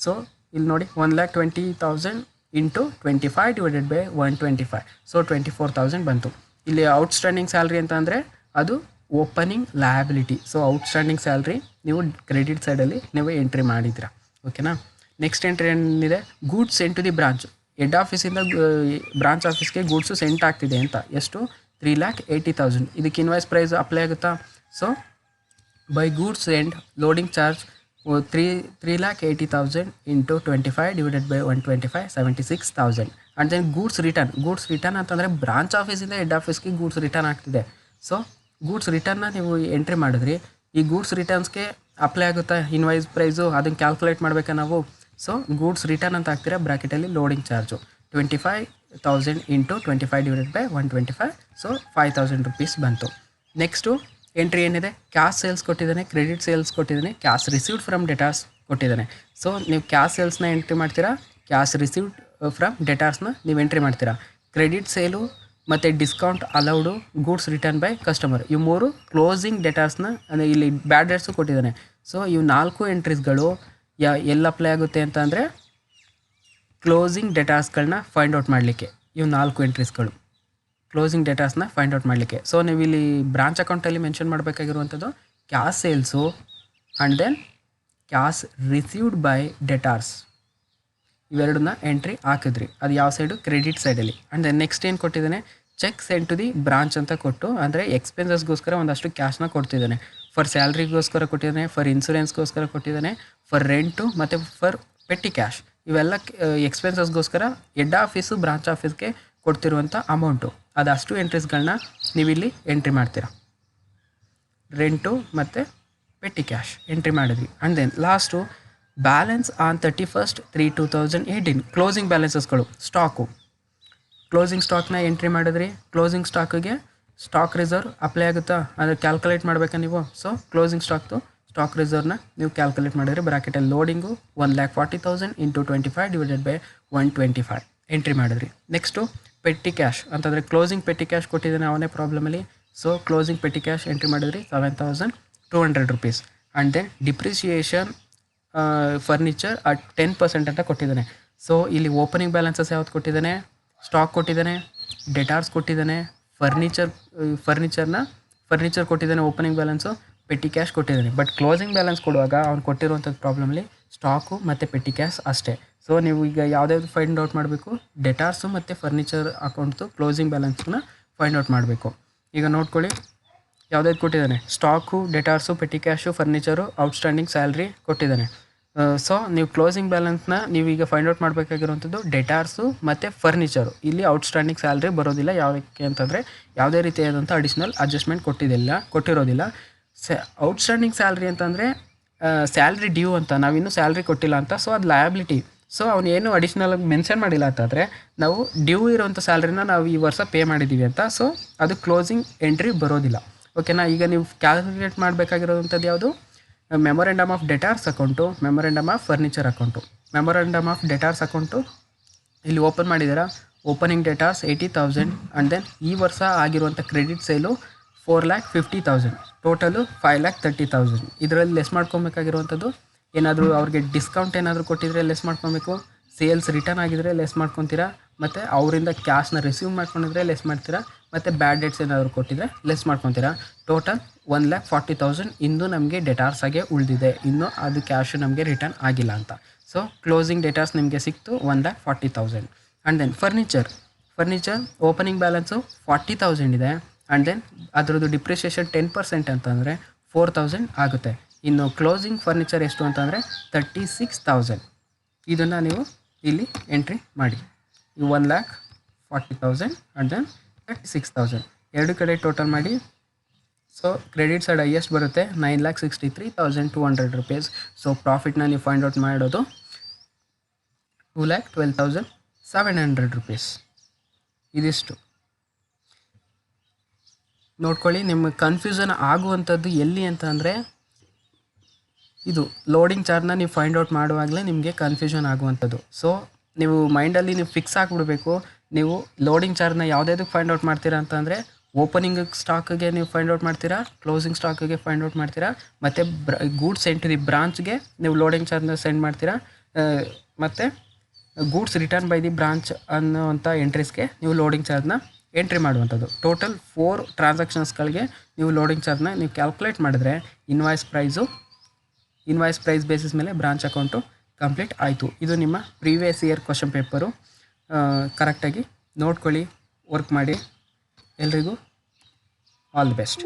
ಸೊ ಇಲ್ಲಿ ನೋಡಿ 1,20,000 ಇಂಟು 25 ಡಿವೈಡೆಡ್ ಬೈ 125. ಸೊ 24,000 ಬಂತು. ಇಲ್ಲಿ ಔಟ್ಸ್ಟ್ಯಾಂಡಿಂಗ್ ಸ್ಯಾಲ್ರಿ ಅಂತ ಅಂದರೆ ಅದು opening liability. So outstanding salary ನೀವು ಕ್ರೆಡಿಟ್ ಸೈಡಲ್ಲಿ ನೀವು ಎಂಟ್ರಿ ಮಾಡಿದ್ದೀರಾ. ಓಕೆನಾ? ನೆಕ್ಸ್ಟ್ ಎಂಟ್ರಿ ಏನಿದೆ? Goods sent to the branch. Head ಆಫೀಸಿಂದ ಬ್ರಾಂಚ್ ಆಫೀಸ್ಗೆ ಗೂಡ್ಸು ಸೆಂಟ್ ಆಗ್ತಿದೆ ಅಂತ. ಎಷ್ಟು? 3,80,000. ಇದಕ್ಕೆ ಇನ್ವಾಯ್ಸ್ ಪ್ರೈಸ್ ಅಪ್ಲೈ ಆಗುತ್ತಾ? So by goods sent loading charge 3,80,000 into 25 divided by 125, 76,000. And then goods return ಅಂತಂದರೆ ಬ್ರಾಂಚ್ ಆಫೀಸಿಂದ ಹೆಡ್ ಆಫೀಸ್ಗೆ ಗೂಡ್ಸ್ ರಿಟರ್ನ್ ಆಗ್ತಿದೆ. ಸೊ ಗೂಡ್ಸ್ ರಿಟರ್ನ್ನ ನೀವು ಎಂಟ್ರಿ ಮಾಡಿದ್ರಿ. ಈ ಗೂಡ್ಸ್ ರಿಟರ್ನ್ಸ್ಗೆ ಅಪ್ಲೈ ಆಗುತ್ತಾ ಇನ್ವಾಯ್ಸ್ ಪ್ರೈಸು? ಅದನ್ನು ಕ್ಯಾಲ್ಕುಲೇಟ್ ಮಾಡಬೇಕಾ ನಾವು? ಸೊ ಗೂಡ್ಸ್ ರಿಟರ್ನ್ ಅಂತ ಹಾಕ್ತೀರಾ, ಬ್ರಾಕೆಟಲ್ಲಿ loading charge 25,000 into 25 divided by 125. So 5,000 rupees ಬಂತು. ನೆಕ್ಸ್ಟು ಎಂಟ್ರಿ ಏನಿದೆ? ಕ್ಯಾಶ್ ಸೇಲ್ಸ್ ಕೊಟ್ಟಿದ್ದಾನೆ, ಕ್ರೆಡಿಟ್ ಸೇಲ್ಸ್ ಕೊಟ್ಟಿದ್ದಾನೆ, ಕ್ಯಾಶ್ ರಿಸೀವ್ಡ್ ಫ್ರಮ್ ಡೆಟಾರ್ಸ್ ಕೊಟ್ಟಿದ್ದಾನೆ. ಸೊ ನೀವು ಕ್ಯಾಶ್ ಸೇಲ್ಸ್ನ ಎಂಟ್ರಿ ಮಾಡ್ತೀರಾ, ಕ್ಯಾಶ್ ರಿಸೀವ್ಡ್ ಫ್ರಮ್ ಡೆಟಾರ್ಸ್ನ ನೀವು ಎಂಟ್ರಿ ಮಾಡ್ತೀರಾ. ಕ್ರೆಡಿಟ್ ಸೇಲು ಮತ್ತು discount allowed, goods return by customer, ಇವು 3 ಕ್ಲೋಸಿಂಗ್ ಡೆಟಾರ್ಸ್ನ ಅಂದರೆ ಇಲ್ಲಿ ಬ್ಯಾಡ್ ಡೆಟ್ಸು ಕೊಟ್ಟಿದ್ದಾನೆ. ಸೊ ಇವು 4 ಎಂಟ್ರೀಸ್ಗಳು ಎಲ್ಲ ಅಪ್ಲೈ ಆಗುತ್ತೆ ಅಂತ ಅಂದರೆ ಕ್ಲೋಸಿಂಗ್ ಡೆಟಾರ್ಸ್ಗಳನ್ನ ಫೈಂಡ್ ಔಟ್ ಮಾಡಲಿಕ್ಕೆ. ಇವು 4 ಎಂಟ್ರೀಸ್ಗಳು ಕ್ಲೋಸಿಂಗ್ ಡೇಟಾಸ್ನ ಫೈಂಡ್ ಔಟ್ ಮಾಡಲಿಕ್ಕೆ. ಸೊ ನೀವು ಇಲ್ಲಿ ಬ್ರಾಂಚ್ ಅಕೌಂಟಲ್ಲಿ ಮೆನ್ಷನ್ ಮಾಡಬೇಕಾಗಿರುವಂಥದ್ದು cash sales and then cash received by debtors, ಇವೆರಡನ್ನ ಎಂಟ್ರಿ ಹಾಕಿದ್ರಿ. ಅದು ಯಾವ ಸೈಡು? ಕ್ರೆಡಿಟ್ ಸೈಡಲ್ಲಿ. ಆ್ಯಂಡ್ ದೆನ್ ನೆಕ್ಸ್ಟ್ ಏನು ಕೊಟ್ಟಿದ್ದಾನೆ? Cheque sent to the branch ಅಂತ ಕೊಟ್ಟು, ಅಂದರೆ ಎಕ್ಸ್ಪೆನ್ಸಸ್ಗೋಸ್ಕರ ಒಂದಷ್ಟು ಕ್ಯಾಶ್ನ ಕೊಡ್ತಿದ್ದಾನೆ. ಫಾರ್ ಸ್ಯಾಲ್ರಿಗೋಸ್ಕರ ಕೊಟ್ಟಿದ್ದಾನೆ, ಫಾರ್ ಇನ್ಸೂರೆನ್ಸ್ಗೋಸ್ಕರ ಕೊಟ್ಟಿದ್ದಾನೆ, ಫಾರ್ ರೆಂಟು ಮತ್ತು ಫಾರ್ ಪೆಟ್ಟಿ ಕ್ಯಾಶ್. ಇವೆಲ್ಲ ಎಕ್ಸ್ಪೆನ್ಸಸ್ಗೋಸ್ಕರ ಹೆಡ್ ಆಫೀಸು ಬ್ರಾಂಚ್ ಆಫೀಸ್ಗೆ ಕೊಡ್ತಿರುವಂಥ ಅಮೌಂಟು. ಅದಷ್ಟು ಎಂಟ್ರೀಸ್ಗಳನ್ನ ನೀವಿಲ್ಲಿ ಎಂಟ್ರಿ ಮಾಡ್ತೀರಾ. ರೆಂಟು ಮತ್ತು ಪೆಟ್ಟಿ ಕ್ಯಾಶ್ ಎಂಟ್ರಿ ಮಾಡಿದ್ವಿ. And then last balance on 31/3/2018 closing ಬ್ಯಾಲೆನ್ಸಸ್ಗಳು, ಸ್ಟಾಕು. ಕ್ಲೋಸಿಂಗ್ ಸ್ಟಾಕ್ನ ಎಂಟ್ರಿ ಮಾಡಿದ್ರಿ. ಕ್ಲೋಸಿಂಗ್ ಸ್ಟಾಕಿಗೆ ಸ್ಟಾಕ್ ರಿಸರ್ವ್ ಅಪ್ಲೈ ಆಗುತ್ತಾ? ಅಂದರೆ ಕ್ಯಾಲ್ಕುಲೇಟ್ ಮಾಡಬೇಕಾ ನೀವು? ಸೊ ಕ್ಲೋಸಿಂಗ್ ಸ್ಟಾಕ್ ರಿಸರ್ವ್ನ ನೀವು ಕ್ಯಾಲ್ಕುಲೇಟ್ ಮಾಡಿದ್ರಿ. ಬ್ರಾಕೆಟಲ್ಲಿ loading 1,40,000 into 25 divided by 125 entry ಮಾಡಿದ್ರಿ. ನೆಕ್ಸ್ಟು ಪೆಟ್ಟಿ ಕ್ಯಾಶ್ ಅಂತಂದರೆ ಕ್ಲೋಸಿಂಗ್ ಪೆಟ್ಟಿ ಕ್ಯಾಶ್ ಕೊಟ್ಟಿದ್ದಾನೆ ಅವನೇ ಪ್ರಾಬ್ಲಮಲ್ಲಿ. So closing petty cash entry ಮಾಡಿದ್ರಿ 7,200 rupees. And then depreciation furniture at 10% ಅಂತ ಕೊಟ್ಟಿದ್ದಾನೆ. ಸೊ ಇಲ್ಲಿ ಓಪನಿಂಗ್ ಬ್ಯಾಲೆನ್ಸಸ್ ಯಾವ್ದು ಕೊಟ್ಟಿದ್ದಾನೆ? ಸ್ಟಾಕ್ ಕೊಟ್ಟಿದ್ದಾನೆ, ಡೆಟಾರ್ಸ್ ಕೊಟ್ಟಿದ್ದಾನೆ, ಫರ್ನಿಚರ್ ಕೊಟ್ಟಿದ್ದಾನೆ ಓಪನಿಂಗ್ ಬ್ಯಾಲೆನ್ಸು, ಪೆಟ್ಟಿ ಕ್ಯಾಶ್ ಕೊಟ್ಟಿದ್ದಾನೆ. ಬಟ್ ಕ್ಲೋಸಿಂಗ್ ಬ್ಯಾಲೆನ್ಸ್ ಕೊಡುವಾಗ ಅವ್ನು ಕೊಟ್ಟಿರುವಂಥದ್ದು ಪ್ರಾಬ್ಲಮ್ಲಿ ಸ್ಟಾಕು ಮತ್ತು ಪೆಟ್ಟಿ ಕ್ಯಾಶ್ ಅಷ್ಟೇ. ಸೊ ನೀವು ಈಗ ಯಾವುದ್ಯಾವುದು ಫೈಂಡ್ ಔಟ್ ಮಾಡಬೇಕು, ಡೆಟಾರ್ಸು ಮತ್ತು ಫರ್ನಿಚರ್ ಅಕೌಂಟ್ದು ಕ್ಲೋಸಿಂಗ್ ಬ್ಯಾಲೆನ್ಸ್ನ ಫೈಂಡ್ ಔಟ್ ಮಾಡಬೇಕು. ಈಗ ನೋಡ್ಕೊಳ್ಳಿ ಯಾವುದ್ಯಾವ್ದು ಕೊಟ್ಟಿದ್ದಾನೆ, ಸ್ಟಾಕು, ಡೆಟಾರ್ಸು, ಪೆಟ್ಟಿ ಕ್ಯಾಶು, ಫರ್ನಿಚರು, ಔಟ್ಸ್ಟ್ಯಾಂಡಿಂಗ್ ಸ್ಯಾಲ್ರಿ ಕೊಟ್ಟಿದ್ದಾನೆ. ಸೊ ನೀವು ಕ್ಲೋಸಿಂಗ್ ಬ್ಯಾಲೆನ್ಸ್ನ ನೀವೀಗ ಫೈಂಡ್ ಔಟ್ ಮಾಡಬೇಕಾಗಿರುವಂಥದ್ದು ಡೆಟಾರ್ಸು ಮತ್ತು ಫರ್ನಿಚರು. ಇಲ್ಲಿ ಔಟ್ಸ್ಟ್ಯಾಂಡಿಂಗ್ ಸ್ಯಾಲ್ರಿ ಬರೋದಿಲ್ಲ. ಯಾವುದಕ್ಕೆ ಅಂತಂದರೆ ಯಾವುದೇ ರೀತಿಯಾದಂಥ ಅಡಿಷ್ನಲ್ ಅಡ್ಜಸ್ಟ್ಮೆಂಟ್ ಕೊಟ್ಟಿರೋದಿಲ್ಲ. ಔಟ್ಸ್ಟ್ಯಾಂಡಿಂಗ್ ಸ್ಯಾಲ್ರಿ ಅಂತಂದರೆ ಸ್ಯಾಲ್ರಿ ಡ್ಯೂ ಅಂತ, ನಾವಿನ್ನೂ ಸ್ಯಾಲ್ರಿ ಕೊಟ್ಟಿಲ್ಲ ಅಂತ. ಸೊ ಅದು ಲಯಬಿಲಿಟಿ. ಸೊ ಅವನು ಏನು ಅಡಿಷ್ನಲ್ ಮೆನ್ಷನ್ ಮಾಡಿಲ್ಲ ಅಂತಂದರೆ ನಾವು ಡ್ಯೂ ಇರೋವಂಥ ಸ್ಯಾಲ್ರಿನ ನಾವು ಈ ವರ್ಷ ಪೇ ಮಾಡಿದ್ದೀವಿ ಅಂತ. ಸೊ ಅದು ಕ್ಲೋಸಿಂಗ್ ಎಂಟ್ರಿ ಬರೋದಿಲ್ಲ. ಓಕೆನಾ. ಈಗ ನೀವು ಕ್ಯಾಲ್ಕುಲೇಟ್ ಮಾಡಬೇಕಾಗಿರೋವಂಥದ್ದು ಯಾವುದು, memorandum of debtors account, memorandum of furniture account. Memorandum of debtors account ಇಲ್ಲಿ ಓಪನ್ ಮಾಡಿದ್ದೀರಾ. ಓಪನಿಂಗ್ ಡೆಟಾರ್ಸ್ 80,000 ಆ್ಯಂಡ್ ದೆನ್ ಈ ವರ್ಷ ಆಗಿರುವಂಥ ಕ್ರೆಡಿಟ್ ಸೇಲು 4,50,000, ಟೋಟಲು 5,30,000. ಇದರಲ್ಲಿ ಲೆಸ್ ಮಾಡ್ಕೊಬೇಕಾಗಿರುವಂಥದ್ದು ಏನಾದರೂ ಅವ್ರಿಗೆ ಡಿಸ್ಕೌಂಟ್ ಏನಾದರೂ ಕೊಟ್ಟಿದ್ರೆ ಲೆಸ್ ಮಾಡ್ಕೊಬೇಕು, ಸೇಲ್ಸ್ ರಿಟರ್ನ್ ಆಗಿದ್ರೆ ಲೆಸ್ ಮಾಡ್ಕೊತೀರಾ, ಮತ್ತು ಅವರಿಂದ ಕ್ಯಾಶ್ನ ರಿಸೀವ್ ಮಾಡ್ಕೊಂಡಿದ್ರೆ ಲೆಸ್ ಮಾಡ್ತೀರಾ, ಮತ್ತು ಬ್ಯಾಡ್ ಡೇಟ್ಸ್ ಏನಾದರೂ ಕೊಟ್ಟಿದ್ರೆ ಲೆಸ್ ಮಾಡ್ಕೊತೀರಾ. ಟೋಟಲ್ 1,40,000 ಇಂದು ನಮಗೆ ಡೆಟಾರ್ಸ್ ಆಗಿ ಉಳಿದಿದೆ. ಇನ್ನೂ ಅದು ಕ್ಯಾಶು ನಮಗೆ ರಿಟರ್ನ್ ಆಗಿಲ್ಲ ಅಂತ. ಸೊ ಕ್ಲೋಸಿಂಗ್ ಡೆಟಾರ್ಸ್ ನಿಮಗೆ ಸಿಕ್ತು 1,40,000. And then furniture opening balance 40,000 ಇದೆ. ಆ್ಯಂಡ್ ದೆನ್ ಅದರದ್ದು ಡಿಪ್ರಿಷಿಯೇಷನ್ 10% ಅಂತಂದರೆ 4,000 ಆಗುತ್ತೆ. ಇನ್ನು ಕ್ಲೋಸಿಂಗ್ ಫರ್ನಿಚರ್ ಎಷ್ಟು ಅಂತಂದರೆ 36,000. ಇದನ್ನು ನೀವು ಇಲ್ಲಿ ಎಂಟ್ರಿ ಮಾಡಿ. 1,40,000 ಆ್ಯಂಡ್ ದೆನ್ 36,000 ಎರಡು ಕಡೆ ಟೋಟಲ್ ಮಾಡಿ. ಸೊ ಕ್ರೆಡಿಟ್ ಸೈಡ್ ಹೈಯೆಸ್ಟ್ ಬರುತ್ತೆ 9,63,200 rupees. ಸೊ ಪ್ರಾಫಿಟ್ನ ನೀವು ಫೈಂಡ್ ಔಟ್ ಮಾಡೋದು 2,12,700 rupees. ಇದಿಷ್ಟು ನೋಡ್ಕೊಳ್ಳಿ. ನಿಮಗೆ ಕನ್ಫ್ಯೂಷನ್ ಆಗುವಂಥದ್ದು ಎಲ್ಲಿ ಅಂತ ಅಂದರೆ, ಇದು ಲೋಡಿಂಗ್ ಚಾರ್ಜ್ನ ನೀವು ಫೈಂಡ್ ಔಟ್ ಮಾಡುವಾಗಲೇ ನಿಮಗೆ ಕನ್ಫ್ಯೂಷನ್ ಆಗುವಂಥದ್ದು. ಸೊ ನೀವು ಮೈಂಡಲ್ಲಿ ನೀವು ಫಿಕ್ಸ್ ಆಗಿಬಿಡ್ಬೇಕು. ನೀವು ಲೋಡಿಂಗ್ ಚಾರ್ಜ್ನ ಯಾವುದ್ಯಾವುದಕ್ಕೆ ಫೈಂಡ್ ಔಟ್ ಮಾಡ್ತೀರಾ ಅಂತಂದರೆ, ಓಪನಿಂಗ್ ಸ್ಟಾಕಿಗೆ ನೀವು ಫೈಂಡ್ ಔಟ್ ಮಾಡ್ತೀರಾ, ಕ್ಲೋಸಿಂಗ್ ಸ್ಟಾಕಿಗೆ ಫೈಂಡ್ ಔಟ್ ಮಾಡ್ತೀರಾ, ಮತ್ತು ಗೂಡ್ಸ್ ಸೆಂಡ್ ಟು ದಿ ಬ್ರಾಂಚ್ಗೆ ನೀವು ಲೋಡಿಂಗ್ ಚಾರ್ಜ್ನ ಸೆಂಡ್ ಮಾಡ್ತೀರಾ, ಮತ್ತು goods return by the branch ಅನ್ನೋವಂಥ ಎಂಟ್ರೀಸ್ಗೆ ನೀವು ಲೋಡಿಂಗ್ ಚಾರ್ಜ್ನ ಎಂಟ್ರಿ ಮಾಡುವಂಥದ್ದು. ಟೋಟಲ್ 4 ಟ್ರಾನ್ಸಾಕ್ಷನ್ಸ್ಗಳಿಗೆ ನೀವು ಲೋಡಿಂಗ್ ಚಾರ್ಜ್ನ ನೀವು ಕ್ಯಾಲ್ಕುಲೇಟ್ ಮಾಡಿದ್ರೆ ಇನ್ವಾಯ್ಸ್ ಪ್ರೈಸ್ ಬೇಸಿಸ್ ಮೇಲೆ ಬ್ರಾಂಚ್ ಅಕೌಂಟು ಕಂಪ್ಲೀಟ್ ಆಯಿತು. ಇದು ನಿಮ್ಮ ಪ್ರೀವಿಯಸ್ ಇಯರ್ ಕ್ವಶನ್ ಪೇಪರು. ಕರೆಕ್ಟಾಗಿ ನೋಡ್ಕೊಳ್ಳಿ, ವರ್ಕ್ ಮಾಡಿ. ಎಲ್ರಿಗೂ ಆಲ್ ದಿ ಬೆಸ್ಟ್.